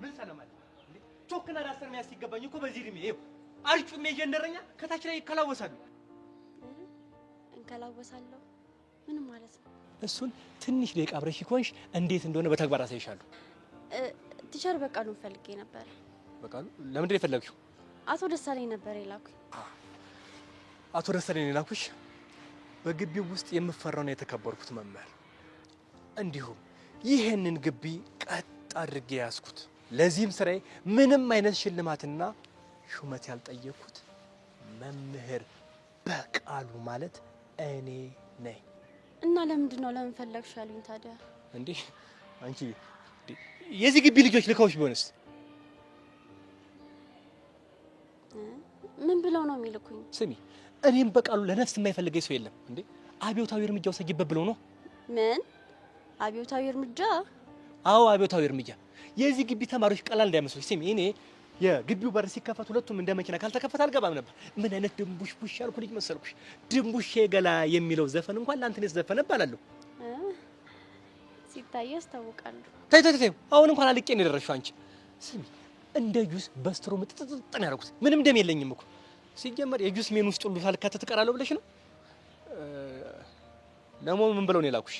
ምን ሰላም አለ እንዴ? ቾክና ዳስተር የሚያስ ሲገባኝ እኮ በዚህ እድሜ ይኸው አርጩሜ እየነረኛ ከታች ላይ ይከላወሳሉ። እንከላወሳለሁ ምን ማለት ነው? እሱን ትንሽ ደቂቃ አብረሽ ይኮንሽ እንዴት እንደሆነ በተግባር አሳይሻለሁ። ቲቸር በቃሉን ፈልጌ ነበር። በቃሉ ለምንድን ነው የፈለግሽው? አቶ ደሳለኝ ነበር የላኩኝ። አቶ ደሳለኝ የላኩሽ? በግቢው ውስጥ የምፈራውና የተከበርኩት መምህር፣ እንዲሁም ይህንን ግቢ ቀጥ አድርጌ ያዝኩት። ለዚህም ስራዬ ምንም አይነት ሽልማትና ሹመት ያልጠየቅኩት መምህር በቃሉ ማለት እኔ ነኝ። እና ለምንድን ነው ለምን ፈለግሽ ያሉኝ ታዲያ? እንዴ አንቺ የዚህ ግቢ ልጆች ልከውሽ ቢሆንስ? ምን ብለው ነው የሚልኩኝ? ስሚ እኔም በቃሉ ለነፍስ የማይፈልገኝ ሰው የለም። እንዴ አብዮታዊ እርምጃ ወሰጅበት ብለው ነው። ምን አብዮታዊ እርምጃ? አዎ አብዮታዊ እርምጃ። የዚህ ግቢ ተማሪዎች ቀላል እንዳይመስሉሽ። ስሚ እኔ የግቢው በር ሲከፈት ሁለቱም እንደ መኪና ካልተከፈተ አልገባም ነበር። ምን አይነት ድንቡሽ ቡሽ ያልኩ ልጅ መሰልኩሽ? ድንቡሽ ገላ የሚለው ዘፈን እንኳን ላንተ ነው ዘፈነ ባላለሁ። ሲታይ ያስታውቃሉ። ተይ አሁን እንኳን አልቄ ነው የደረሽው አንቺ። ስሚ እንደ ጁስ በስትሮ ምጥጥጥ ነው ያደረኩት። ምንም ደም የለኝም እኮ። ሲጀመር የጁስ ሜኑ ውስጥ ሁሉ ሳልካተት እቀራለሁ ብለሽ ነው? ለሞም ምን ብለው ነው የላኩሽ?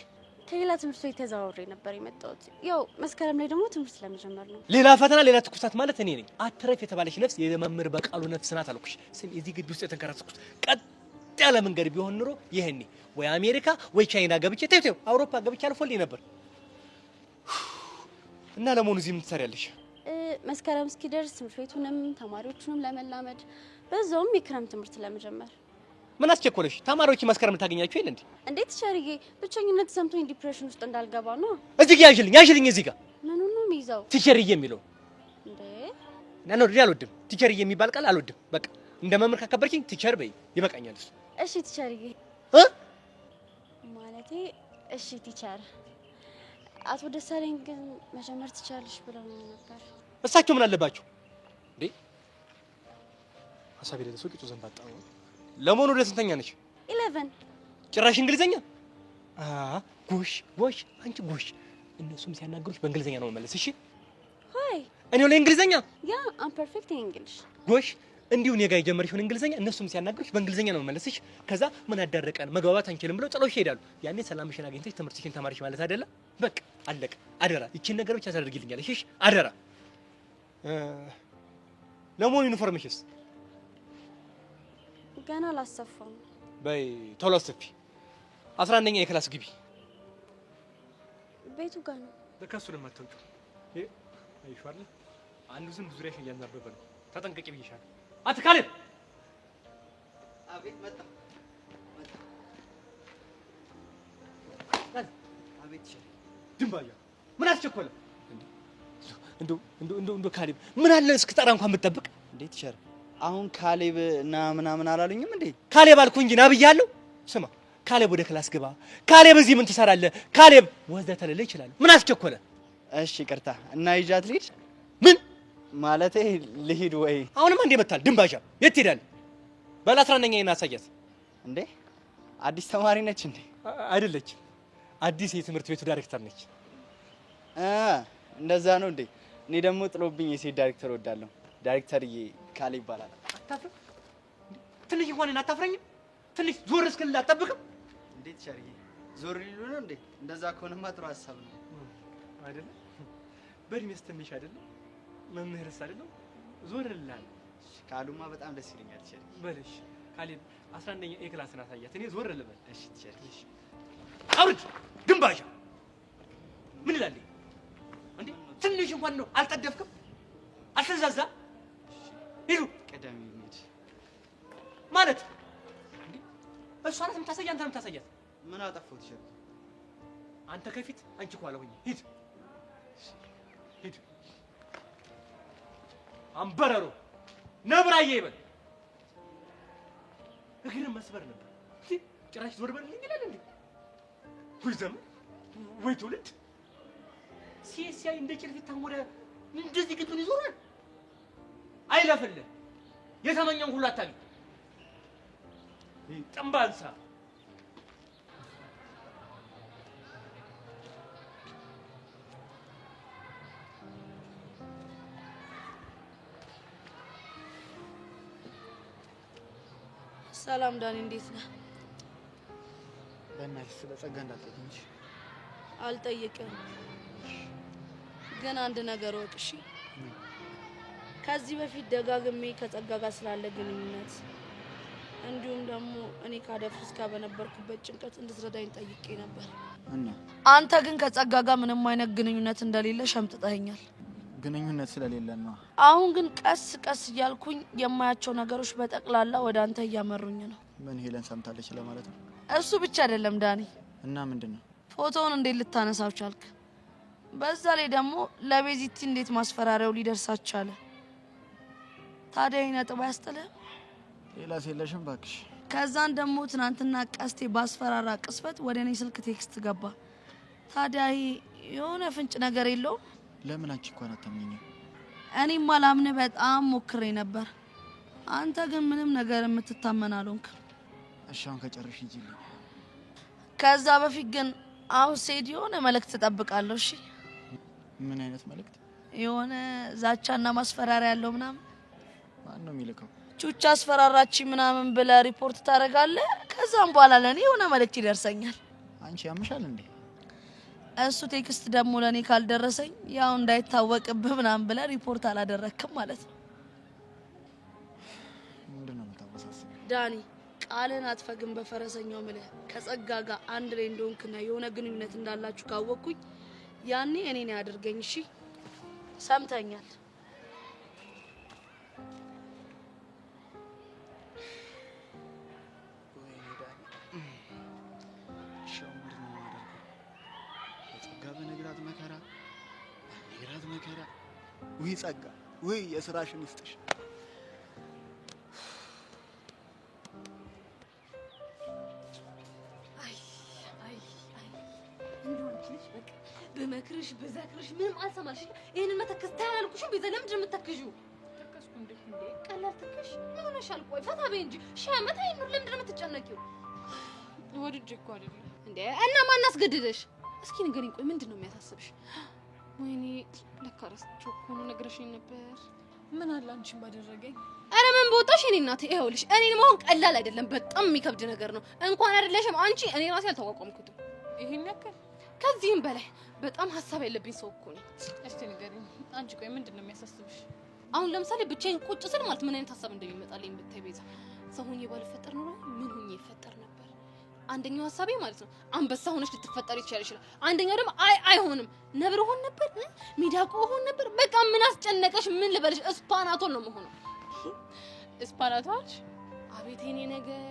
ከሌላ ትምህርት ቤት ተዛውሬ ነበር የመጣሁት። ያው መስከረም ላይ ደግሞ ትምህርት ለመጀመር ነው። ሌላ ፈተና ሌላ ትኩሳት ማለት እኔ ነኝ። አትረፍ የተባለች ነፍስ የመምህር በቃሉ ነፍስ ናት አልኩሽ። ስሚ እዚህ ግቢ ውስጥ የተንከራተትኩት ቀጥ ያለ መንገድ ቢሆን ኑሮ ይሄኔ ወይ አሜሪካ ወይ ቻይና ገብቼ ተይው አውሮፓ ገብቼ አልፎልኝ ነበር። እና ለመሆኑ እዚህ ምን ትሰሪያለሽ? መስከረም እስኪደርስ ትምህርት ቤቱንም ተማሪዎቹንም ለመላመድ በዛውም የክረምት ትምህርት ለመጀመር። ምን አስቸኮለሽ? ተማሪዎች መስከረም ልታገኛቸው የለ እንዴ? እንዴት ቸርዬ፣ ብቸኝነት ሰምቶኝ ዲፕሬሽን ውስጥ እንዳልገባ ነው። እዚህ ጋር ያዥልኝ እዚህ ጋር ምኑ ነው የሚይዘው? ቲቸርዬ የሚለው እንዴ? እና ነው አልወድም። ቲቸርዬ የሚባል ቃል አልወድም። በቃ እንደ መምህር ካከበርኪኝ ቲቸር በይ፣ ይበቃኛል እሱ። እሺ ቲቸርዬ ማለቴ እሺ ቲቸር። አቶ ደሳለኝ ግን መጀመር ትችያለሽ ብለው ነበር። እሳቸው ምን አለባቸው እንዴ? ሀሳብ የሌለው ቂጡ ዘንባጣ ነው። ለመሆኑ ወደ ስንተኛ ነሽ? 11 ጭራሽ እንግሊዘኛ? ጎሽ አንቺ ጎሽ። እነሱም ሲያናገሩሽ በእንግሊዘኛ ነው መመለስ። እሺ ሆይ እኔው ላይ እንግሊዘኛ ያ አም ፐርፌክት ኢን እንግሊሽ። ጎሽ እንዲሁ እኔ ጋር የጀመርሽውን እንግሊዘኛ እነሱም ሲያናገሩሽ በእንግሊዘኛ ነው መመለስ። እሺ ከዛ ምን አዳረቀን መግባባት አንችልም ብለው ጥለውሽ ይሄዳሉ። ያኔ ሰላምሽን አግኝተሽ ትምህርትሽን ተማሪሽ ማለት አይደለ? በቃ አለቀ። አደራ ይቺን ነገር ብቻ ታደርጊልኛለሽ። እሺ አደራ። ለመሆኑ ዩኒፎርምሽስ? ገና አላሰፋም። በይ ቶሎ አሰፊ። 11ኛ የክላስ ግቢ። ቤቱ ጋር ነው። ለካሱ ለማታውቁ አይሻል አንዱ ዝም ዙሪያሽን እያናበበ ነው። ተጠንቀቂ ብዬሻለሁ። አትካለ አቤት መጣ አቤት ሸ ድንባያ ምን አስቸኮለ? እንዶ ካሌብ ምን አለ እስክጠራ እንኳን ብትጠብቅ። እንዴት ሸር አሁን ካሌብ እና ምናምን አላሉኝም እንዴ? ካሌብ አልኩ እንጂ ና ብያለሁ። ስማ ካሌብ ወደ ክላስ ግባ፣ ካሌብ እዚህ ምን ትሰራለህ፣ ካሌብ ወዘተ ልልህ ይችላል። ምን አስቸኮለ? እሺ ይቅርታ እና ይዣት ልሂድ? ምን ማለቴ ልሂድ ወይ? አሁንማ እንዴ መጣል ድንባሻ የት ትሄዳለህ? ባለ 11ኛ እናሳያት። እንዴ አዲስ ተማሪ ነች እንዴ? አይደለችም፣ አዲስ የትምህርት ቤቱ ዳይሬክተር ነች። እንደዛ ነው እንዴ? እኔ ደግሞ ጥሎብኝ የሴት ዳይሬክተር ወዳለሁ። ዳይሬክተርዬ ካሌብ ይባላል። አታፍርም? ትንሽ እንኳን አታፍረኝም? ትንሽ ዞር እስክልል አትጠብቅም? እንዴት ሸርዬ ዞር ሊሉ ነው እንዴ? እንደዛ ከሆነማ ጥሩ ሀሳብ ነው አይደለ? በእድሜስ ትንሽ አይደለም? መምህርስ አይደለም? ዞር ልላል ካሉማ በጣም ደስ ይለኛል። ሸርዬ በልሽ ካሌብ 11ኛ ኤ ክላስን አሳያት። እኔ ዞር ልበል። እሺ ሸርዬ አውርድ ግንባሻ ምን ይላል እንዴ? ትንሽ እንኳን ነው አልጠደፍክም? አልተዛዛ ሂዱ ቀዳሚ እንሂድ ማለት እንዴ? እሷ ናት የምታሳያት፣ አንተ ነው የምታሳያት። ምን አጠፋሁት ሸር? አንተ ከፊት አንቺ ኋላ ሆኜ ሂድ ሂድ። አንበረሮ ነብራዬ ይበል እግርን መስበር ነበር። ጭራሽ ዞር በልልኝ ይላል እንዴ? ወይ ዘመን ወይ ትውልድ ሲያይ እንደ ጭልፊት ታሞረ እንደዚህ ግጡን ይዞራል። አይለፍልህ የተመኘውን ሁሉ አታግኝ። ጠምባንሳ ሰላም ዳኒ፣ እንዴት ነህ? በእናትሽ ስለ ጸጋ እንዳትጠይቅ እንጂ። አልጠይቅም፣ ግን አንድ ነገር ወቅ እሺ። ከዚህ በፊት ደጋግሜ ከጸጋ ጋር ስላለ ግንኙነት እንዲሁም ደግሞ እኔ ካደፍርስ ጋር በነበርኩበት ጭንቀት እንድትረዳኝ ጠይቄ ነበር። እና አንተ ግን ከጸጋ ጋር ምንም አይነት ግንኙነት እንደሌለ ሸምጥጠኸኛል። ግንኙነት ስለሌለን ነው። አሁን ግን ቀስ ቀስ እያልኩኝ የማያቸው ነገሮች በጠቅላላ ወደ አንተ እያመሩኝ ነው። ምን ሄለን ሰምታለች ለማለት ነው? እሱ ብቻ አይደለም ዳኒ። እና ምንድነው? ፎቶውን እንዴት ልታነሳው ቻልክ? በዛ ላይ ደግሞ ለቤዚቲ እንዴት ማስፈራሪያው ሊደርሳት ቻለ? ታዲያ ይሄ ነጥብ አያስጥልህም? ሌላ የለሽም ባክሽ። ከዛን ደግሞ ትናንትና ቀስቴ ባስፈራራ ቅስበት ወደ እኔ ስልክ ቴክስት ገባ። ታዲያ ይሄ የሆነ ፍንጭ ነገር የለውም? ለምን አንቺ እንኳን አታምኚኝም? እኔማ ላምንህ በጣም ሞክሬ ነበር። አንተ ግን ምንም ነገር የምትታመን አልሆንክ። እሺ አሁን ከጨረሽ ሂጂልኝ። ከዛ በፊት ግን አሁን ሴድ የሆነ መልእክት እጠብቃለሁ። እሺ? ምን አይነት መልእክት? የሆነ ዛቻና ማስፈራሪያ ያለው ምናምን። ማን ነው የሚልከው? ቹቻ አስፈራራች ምናምን ብለህ ሪፖርት ታደርጋለህ። ከዛም በኋላ ለኔ የሆነ መልእክት ይደርሰኛል። አንቺ ያምሻል እንዴ? እሱ ቴክስት ደግሞ ለኔ ካልደረሰኝ ያው እንዳይታወቅብህ ምናምን ብለህ ሪፖርት አላደረክም ማለት ነው። ምንድነው የምታወሳስበው? ዳኒ ቃልን አትፈግም። በፈረሰኛው ምልህ ከጸጋ ጋር አንድ ላይ እንደሆንክና የሆነ ግንኙነት እንዳላችሁ ካወቅኩኝ ያኔ እኔን ያድርገኝ። እሺ ሰምተኛል? በነግራት መከራ በነግራት መከራ። ውይ ጸጋ፣ ውይ የስራሽን ይስጥሽ። በመክርሽ በዛክርሽ ምንም አልሰማልሽ። ይሄንን መተከስ ታያልኩሽ። ቤዛ ለምንድን ነው የምትተክዢው? ተከስኩ እንዴ? ቀላል ተከሽ ምን ሆነሻል? ቆይ ፈታ በይ እንጂ ሺህ ዓመት አይኑር። ለምንድን ነው የምትጨነቂው? ወድጄ እኮ አይደለም እንዴ። እና ማን አስገድደሽ? እስኪ ንገሪኝ። ቆይ ምንድን ነው የሚያሳስብሽ? ወይኔ ለካ ረስቼው እኮ ነው። ነግረሽኝ ነበር። ምን አለ አንቺን ባደረገኝ። አረ ምን ቦታሽ? እኔ እናቴ ይኸውልሽ፣ እኔን መሆን ቀላል አይደለም። በጣም የሚከብድ ነገር ነው። እንኳን አይደለሽም አንቺ፣ እኔ ራሴ አልተቋቋምኩትም። ይሄን ያክል ከዚህም በላይ በጣም ሀሳብ ያለብኝ ሰው እኮ ነኝ። እስቲ ንገሪኝ አንቺ። ቆይ ምንድን ነው የሚያሳስብሽ? አሁን ለምሳሌ ብቻዬን ቁጭ ስል ማለት ምን አይነት ሀሳብ እንደሚመጣልኝ ብታይ ቤዛ፣ ሰው ሆኜ ባልፈጠር ኖሮ ምን ሆኜ ይፈጠር ነበር? አንደኛው ሀሳቤ ማለት ነው አንበሳ ሆነሽ ልትፈጠሪ ይችላል። አንደኛው ደግሞ አይሆንም ነብር ሆን ነበር ሚዳቆ ሆን ነበር። በቃ ምን አስጨነቀሽ? ምን ልበልሽ? እስፓናቶን ነው የምሆነው። እስፓናቶች? አቤት የኔ ነገር።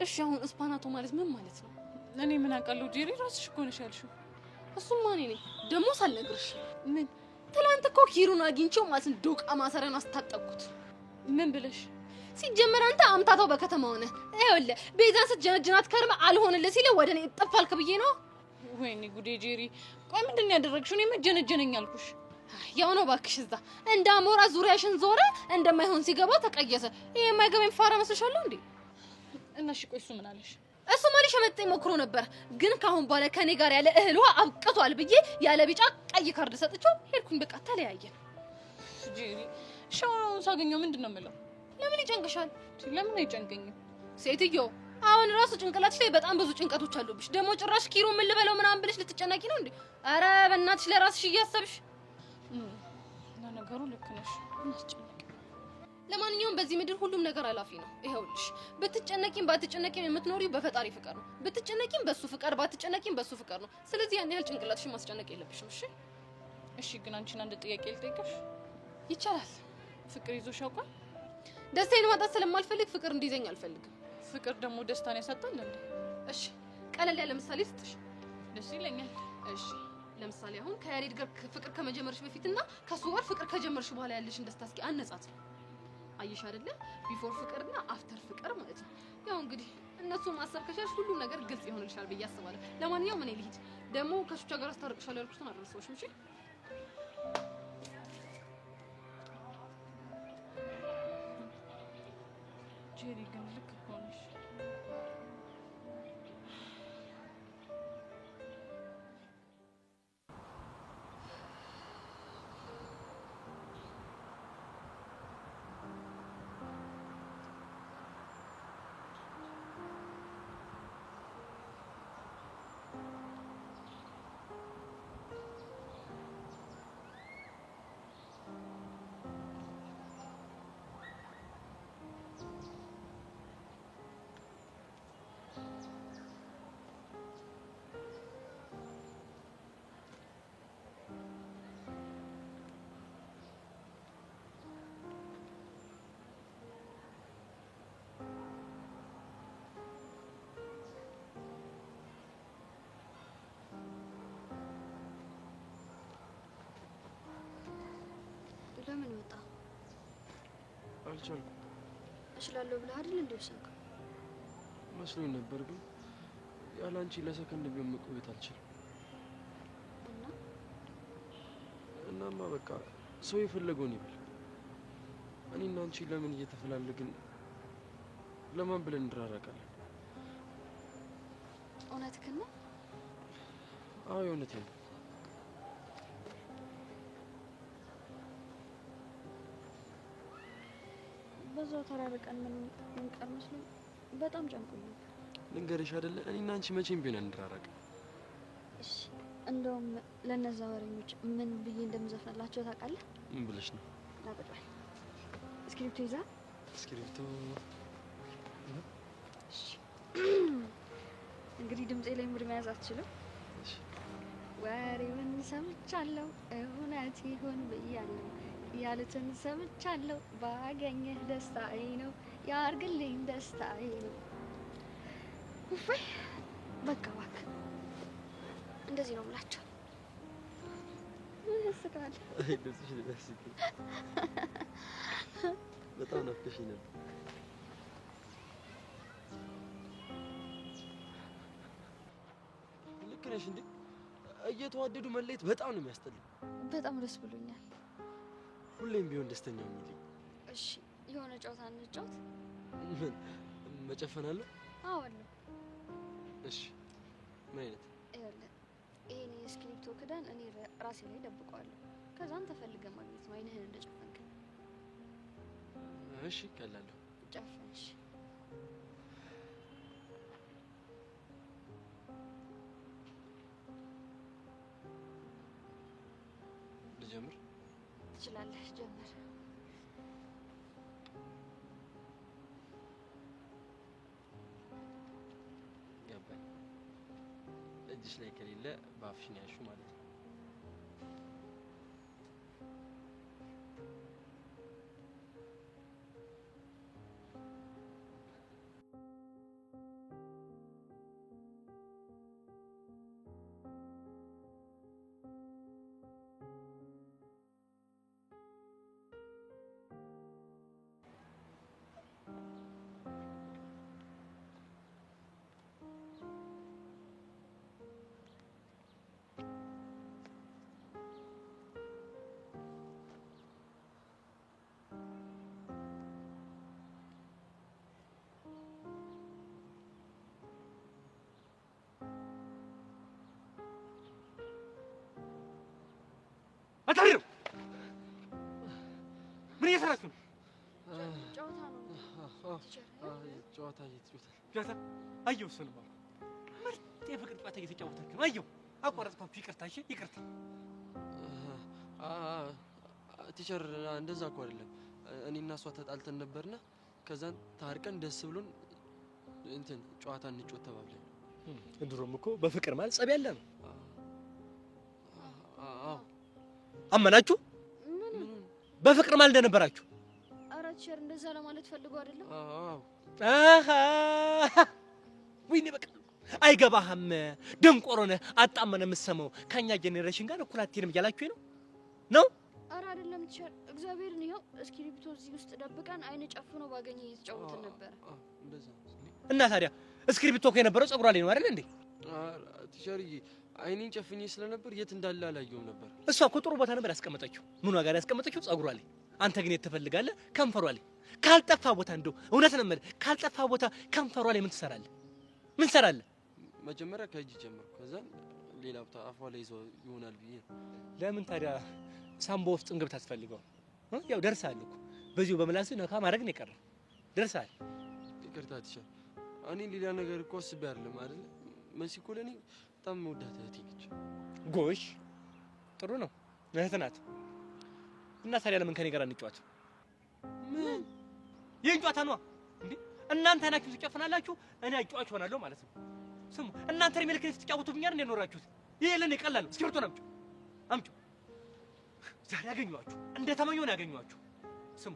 እሺ አሁን እስፓናቶ ማለት ምን ማለት ነው? እኔ ምን አውቃለሁ ጄሪ፣ ራስሽ እኮ ነሽ ያልሽው። እሱማ እኔ ነኝ ደግሞ ሳልነግርሽ። ምን? ትላንት እኮ ኪሩን አግኝቼው ማለት ነው ዶቃ ማሰሪያን አስታጠቅኩት። ምን ብለሽ? ሲጀመር አንተ አምታታው በከተማ ሆነ ይኸውልህ ቤዛን ስትጀነጅናት ከርማ አልሆንልህ ሲለ ወደ እኔ እጥፋልክ ብዬ ነው። ወይኔ ጉዴ ጄሪ፣ ቆይ ምንድን ነው ያደረግሽው? እኔ መጀነጀነኝ አልኩሽ። ያው ነው እባክሽ። እዛ እንደ አሞራ ዙሪያሽን ዞረ፣ እንደማይሆን ሲገባ ተቀየሰ። ይሄ የማይገባኝ ፋራ መስልሻለሁ እንዴ? እና እሺ ቆይ እሱ ምን አለሽ? እሱ ማለሽ መጥተኝ ሞክሮ ነበር፣ ግን ካሁን በኋላ ከኔ ጋር ያለ እህል ውሃ አብቅቷል ብዬ ያለ ቢጫ ቀይ ካርድ ሰጥቼው ሄድኩኝ። በቃ ተለያየን። ጄሪ ሻውን ሳገኘው ምንድን ነው የምለው? ለምን ይጨንቅሻል? ለምን አይጨንቀኝም? ሴትዮ አሁን ራሱ ጭንቅላትሽ ላይ በጣም ብዙ ጭንቀቶች አሉብሽ። ደግሞ ጭራሽ ኪሩ ምን ልበለው ምናምን ብለሽ ልትጨነቂ ነው እንዴ? አረ በእናትሽ ለራስሽ እያሰብሽ። ለነገሩ ልክ ነሽ። ለማንኛውም በዚህ ምድር ሁሉም ነገር አላፊ ነው። ይኸውልሽ ብትጨነቂም ባትጨነቂም የምትኖሪው በፈጣሪ ፍቅር ነው። ብትጨነቂም በሱ ፍቅር፣ ባትጨነቂም በሱ ፍቅር ነው። ስለዚህ ያን ያህል ጭንቅላትሽን ማስጨነቅ የለብሽም። እሺ እሺ። ግን አንቺን አንድ ጥያቄ ልጠይቅሽ። ይቻላል? ፍቅር ይዞሽ ያውቃል? ደስታዬን ማጣት ስለማልፈልግ ፍቅር እንዲይዘኝ አልፈልግም። ፍቅር ደግሞ ደስታን ያሳጣል እንዴ? እሺ ቀለል ያለ ምሳሌ ስጥሽ። ደስ ይለኛል። እሺ ለምሳሌ አሁን ከያሬድ ጋር ፍቅር ከመጀመርሽ በፊትና ከሱ ጋር ፍቅር ከጀመርሽ በኋላ ያለሽን ደስታ እስኪ አነጻጽሪ። አየሽ አይደለ? ቢፎር ፍቅርና አፍተር ፍቅር ማለት ነው። ያው እንግዲህ እነሱ ማሰብ ከቻልሽ ሁሉ ነገር ግልጽ ይሆንልሻል ብዬ አስባለሁ። ለማንኛውም እኔ ልሂድ። ደግሞ ከሹቻ ጋር አስታርቅሻለሁ ያልኩትን አደረሰውሽም። እሺ ጄሪ ግን ልክ እኮ ነሽ። ለምን ወጣ? አልቻልኩም። እችላለሁ ብለህ አይደል እንዴ ወሰንከው? መስሎኝ ነበር፣ ግን ያለ አንቺ ለሰከንድ ቢሆን መቆየት አልችልም። እናማ በቃ ሰው የፈለገውን ይበል። እኔና አንቺ ለምን እየተፈላለግን ለማን ብለን እንራራቃለን? እውነትህን ነው? አዎ እውነቴን ነው። በዛው ተራርቀን ምን ቀር መስሎኝ በጣም ጨንቆኛል። ልንገርሽ አይደለ እኔና አንቺ መቼም ቢሆን እንራራቅ። እሺ እንደውም ለነዛ ወሬኞች ምን ብዬ እንደምዘፍንላቸው ታውቃለህ? ምን ብለሽ ነው? ላቁጣይ እስክሪፕቶ ይዛ እስክሪፕቶ እንግዲህ ድምጼ ላይ ምር መያዝ አትችልም። እሺ ወሬውን ሰምቻለሁ እውነት ይሆን ብያለሁ ያሉትን ሰምቻለሁ ባገኘህ ደስታዬ ነው ያርግልኝ ደስታዬ ነው። ውይ በቃ እባክህ እንደዚህ ነው የምላቸው። ያስቃል። አይ ደስሽ ደስሽ በጣም ናፍቀሽኝ ነበር። ልክ ነሽ እንዴ? እየተዋደዱ መለየት በጣም ነው የሚያስጠላው። በጣም ደስ ብሎኛል። ሁሌም ቢሆን ደስተኛ ነኝ። እሺ የሆነ ጨዋታ እንጫወት። ምን መጨፈን አለ? አዎ አለ። እሺ ምን አይነት? ይኸውልህ ይሄን የስክሪፕቶ ክዳን እኔ ራሴ ላይ ደብቀዋለሁ። ከዛ አንተ ፈልገህ ማግኘት ነው አይንህን እንደጨፈንክ። እሺ ቀላለሁ። ጨፍን። እሺ ልጀምር? ትችላለህ። ጀምር። ገባኝ። እጅሽ ላይ ከሌለ በአፍሽ ነው ያልሽው ማለት ነው። አታሪው ምን እየሰራችሁ ነው? ጨዋታ ነው። ጨዋታ እየተጫወተ ጨዋታ አየሁ። እሱንማ ምርጥ የፍቅር ጨዋታ እየተጫወታችሁ ነው። አየሁ። አቋረጥኳችሁ። ይቅርታ። እሺ ይቅርታ። ቲቸር እንደዛ እኮ አይደለም። እኔና እሷ ተጣልተን ነበርና ከዛን ታርቀን ደስ ብሎን እንትን ጨዋታ እንጫወት ተባብለን። ድሮም እኮ በፍቅር ማለት ጸብ ያለ ነው። አዎ አመናችሁ? በፍቅር ማለት እንደነበራችሁ? ኧረ ቲቸር እንደዛ ለማለት ፈልጎ አይደለም። አሃ ወይኔ በቃ አይገባህም። ደንቆሮ ነህ። አጣመነ የምትሰማው ከኛ ጄኔሬሽን ጋር እኩል አትሄድም እያላችሁ ነው? ኧረ አይደለም ቲቸር፣ እግዚአብሔርን ይኸው እስክሪብቶ እዚህ ውስጥ ደብቀን አይን ጨፍኖ ባገኘ እየተጫወትን ነበር። እና ታዲያ እስክሪብቶ እኮ የነበረው ጸጉሯ ላይ ነው አይደል እንዴ? ቲቸርዬ አይኔን ጨፍኜ ስለነበር የት እንዳለ አላየሁም ነበር። እሷ እኮ ጥሩ ቦታ ነበር ያስቀመጠችው። ምኗ ጋር ያስቀመጠችው? ጸጉሯ ላይ። አንተ ግን የት ትፈልጋለህ? ከንፈሯ ላይ። ካልጠፋ ቦታ እንደው እውነት ነው የምልህ፣ ካልጠፋ ቦታ ከንፈሯ ላይ ምን ትሰራለህ? ምን ትሰራለህ? መጀመሪያ ከእጅ ጀመርኩ፣ ከዛ ሌላ ቦታ አፏ ላይ ይዞ ይሆናል ብዬ። ለምን ታዲያ ሳምቦ ውስጥ እንግብት አትፈልገው? ያው ደርሰሃል እኮ በዚሁ በምላስህ ነካ ማድረግ ነው የቀረው። ደርሰሃል። ይቅርታ ቲቸር፣ እኔ ሌላ ነገር እኮ አስቤ አይደለም አይደል? መሲ እኮ ለእኔ በጣም መውዳት እህቴ ነች። ጎሽ ጥሩ ነው፣ እህት ናት። እና ታዲያ ለምን ከኔ ጋር እንጫወት? ምን ይህን ጨዋታ ነዋ እንዴ? እናንተ አይናችሁ ትጨፍናላችሁ፣ እኔ አጫዋች ሆናለሁ ማለት ነው። ስሙ፣ እናንተ እድሜ ልክ ስትጫወቱብኛል እንደ ኖራችሁት። ይሄ ለኔ ቀላል ነው። እስክሪብቶን አምጪ። ዛሬ ያገኘኋችሁ እንደ ተመኘሁ ነው ያገኘኋችሁ። ስሙ፣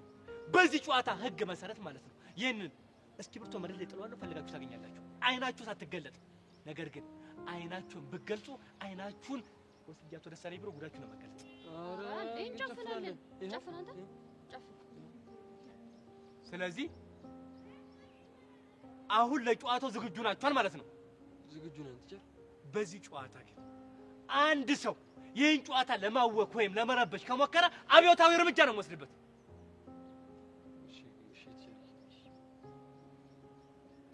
በዚህ ጨዋታ ህግ መሰረት ማለት ነው ይህንን እስክሪብቶ መሬት ላይ ጥለዋለሁ፣ ፈልጋችሁ ታገኛላችሁ። አይናችሁ ሳትገለጥ። ነገር ግን አይናችሁን ብትገልጹ አይናችሁን ወስጃችሁ ደስ አለኝ ብሎ ጉዳችሁ ነው መገለጥ። ስለዚህ አሁን ለጨዋታው ዝግጁ ናችኋል ማለት ነው? ዝግጁ ነን ቲቸር። በዚህ ጨዋታ ግን አንድ ሰው ይህን ጨዋታ ለማወክ ወይም ለመረበሽ ከሞከረ አብዮታዊ እርምጃ ነው የምወስድበት።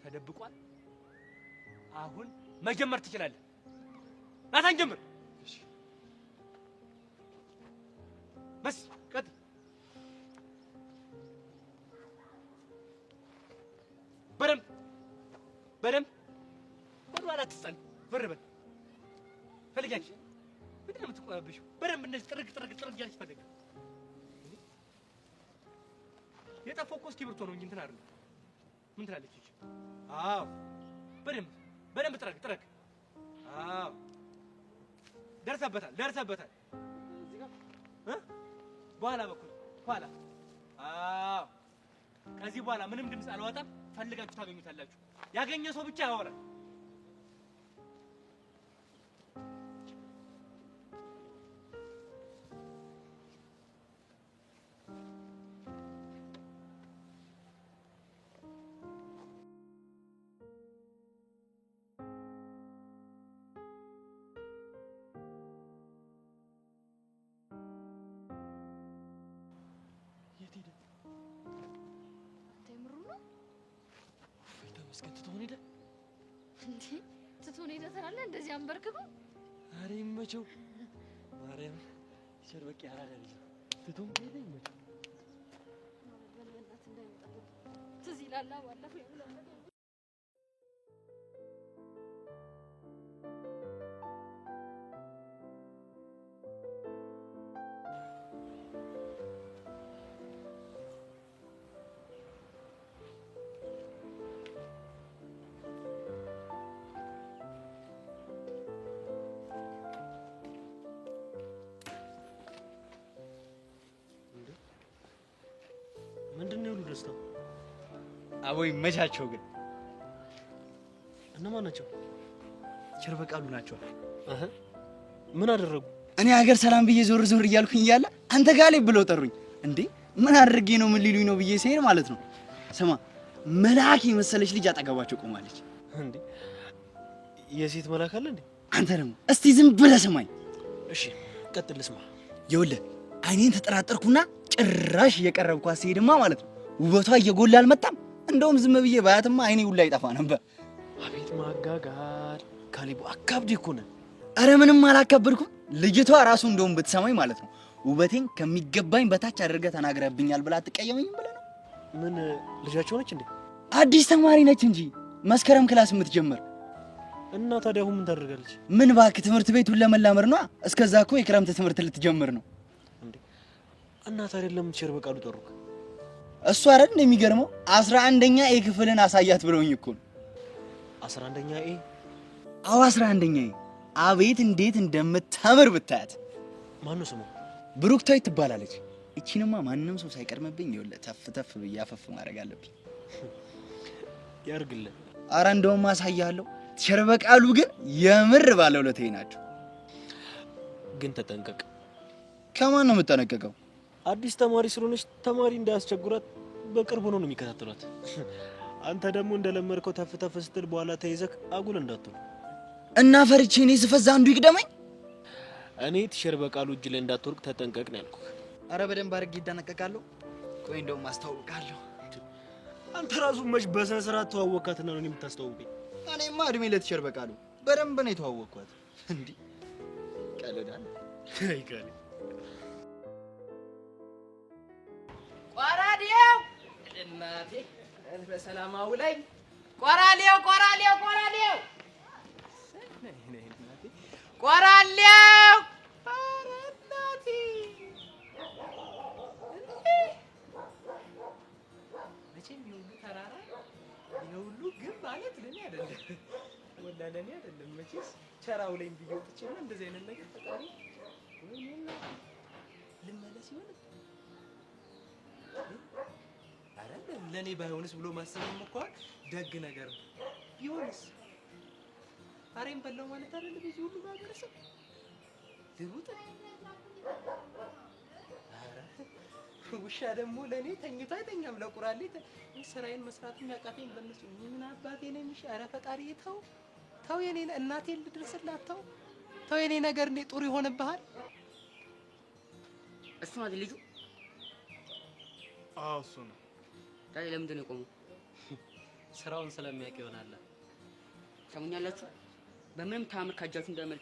ተደብቋል። አሁን መጀመር ትችላለህ። ናታን ጀምር። በስ ቀጥል። በደምብ ወደ ኋላ አትጸን። በር በል ፈልጊያች። ምንድን ነው የምትቆያብሽው? በደምብ እንደዚህ ጥርግ እያለች ፈልግ። የጠፋው እኮ እስክሪብቶ ነው እንጂ እንትን አይደለም። ምን ትላለች እቺ? አዎ በደምብ ጥረግ። አዎ ደርሰበታል። እዚህ ጋር በኋላ በኩል ኋላ። አዎ ከዚህ በኋላ ምንም ድምፅ አልወጣም። ፈልጋችሁ ታገኙታላችሁ። ያገኘ ሰው ብቻ ያወራል። ትቶን ሄደ እንዴ? ትቶን ሄደ ትላለህ? እንደዚህ አንበርክኮ? ኧረ ይመቸው ማርያም። ቲቸር በቃ ያራዳ ልጅ ትቶን ሄደ። ይመቸው በእናትህ እንዳይመጣ ትዝ ይላል ባለፈው ይብላል። አቦይ መቻቸው ግን እነማን ናቸው? ቸርበቃሉ ናቸው። ምን አደረጉ? እኔ ሀገር ሰላም ብዬ ዞር ዞር እያልኩኝ እያለ አንተ ጋር ላይ ብለው ጠሩኝ። እንዴ ምን አድርጌ ነው ምን ሊሉኝ ነው ብዬ ሲሄድ ማለት ነው ስማ መልአክ የመሰለች ልጅ አጠገባቸው ቆማለች። እንዴ የሴት መልአክ አለ እንዴ? አንተ ደግሞ እስቲ ዝም ብለህ ስማኝ እሺ ቀጥል ልስማ። ይኸውልህ አይኔን ተጠራጠርኩና ጭራሽ እየቀረብኳት ሲሄድማ ማለት ነው ውበቷ እየጎላ አልመጣም። እንደውም ዝም ብዬ ባያትማ አይኔ ሁላ ይጠፋ ነበር። አቤት ማጋጋል ካሊቡ አካብድ እኮ ነህ። አረ ምንም አላካበድኩም። ልጅቷ ራሱ እንደውም ብትሰማኝ ማለት ነው ውበቴን ከሚገባኝ በታች አድርገህ ተናግረህብኛል ብላ አትቀየመኝም ብለህ ነው? ምን ልጃቸው ነች እንዴ? አዲስ ተማሪ ነች እንጂ መስከረም ክላስ የምትጀምር። እና ታዲያ አሁን ምን ታደርጋለች? ምን እባክህ ትምህርት ቤቱን ለመላመር ነው። እስከዛ እኮ የክረምት ትምህርት ልትጀምር ነው። እንዴ እና ታዲያ ለምን ቸርበቃሉ ጠሩክ? እሱ አይደል እንደሚገርመው 11ኛ ኤ ክፍልን አሳያት ብለውኝ እኮ ነው። 11ኛ ኤ? አዎ 11ኛ ኤ። አቤት እንዴት እንደምታምር ብታያት። ማነው ስሟ? ብሩክታዊት ትባላለች። እቺንማ ማንንም ሰው ሳይቀርምብኝ ይኸውልህ ተፍ ተፍ ብዬ አፈፍ ማድረግ አለብኝ። ያርግልህ። አረ እንደውም አሳያለሁ። ቸርበቃሉ ግን የምር ባለውለታዬ ናቸው። ግን ተጠንቀቅ። ከማን ነው የምጠነቀቀው? አዲስ ተማሪ ስለሆነች ተማሪ እንዳያስቸግራት በቅርብ ሆኖ ነው የሚከታተሏት። አንተ ደግሞ እንደለመድከው ተፍ ተፍ ስትል በኋላ ተይዘክ አጉል እንዳትሆን እና ፈርቼ እኔ ስፈዛ አንዱ ይቅደመኝ። እኔ ቸርበቃሉ እጅ ላይ እንዳትወርቅ ተጠንቀቅ ነው ያልኩህ። አረ በደንብ አድርጌ ይደነቀቃለሁ። ቆይ እንደውም አስተዋውቃለሁ። አንተ ራሱ መች በስነ ስርዓት ተዋወቃትና ነው የምታስተዋውቀኝ? እኔማ እድሜ ለተቸርበቃሉ በደንብ ነው የተዋወቅኳት። እንዴ ቀለዳል አይካሊ ቆራዴው እናቴ በሰላም አውለኝ። ቆራሌው ቆራሌው ቆራሌው ቆራሌው እናቴ መቼም የሁሉ ተራራ የሁሉ ግብ ማለት ለኔ አይደለም፣ ወላ ለኔ አይደለም። መቼስ ቸራው ላይ ብዬ ወጥቼና እንደዚህ አይነት ነገር ፈጣሪ ወይኔና ልመለስ ይሆን አይደለም። ለኔ ባይሆንስ ብሎ ማሰብም እኮ ደግ ነገር ነው። ቢሆንስ አሬን በላው ማለት አይደለም። እዚህ ሁሉ ማህበረሰብ ድሩጥ ውሻ ደግሞ ለኔ ተኝቶ አይተኛም። ለቁራሌ ስራዬን መስራት የሚያቃተኝ በእነሱ ምን አባቴ ነኝ? እሺ ኧረ ፈጣሪ ተው ተው፣ የኔ እናቴን ልድረስላት። ተው ተው፣ የኔ ነገር እንዴ ጥሩ ይሆንብሃል። እሱ ማለት ልጁ? አዎ እሱ ነው። ታዲያ ለምንድን ነው የቆመው? ስራውን ስለሚያውቅ ይሆናል። ሰሙኛላችሁ? በምንም ታምር ካጃችሁ እንዳይመልጥ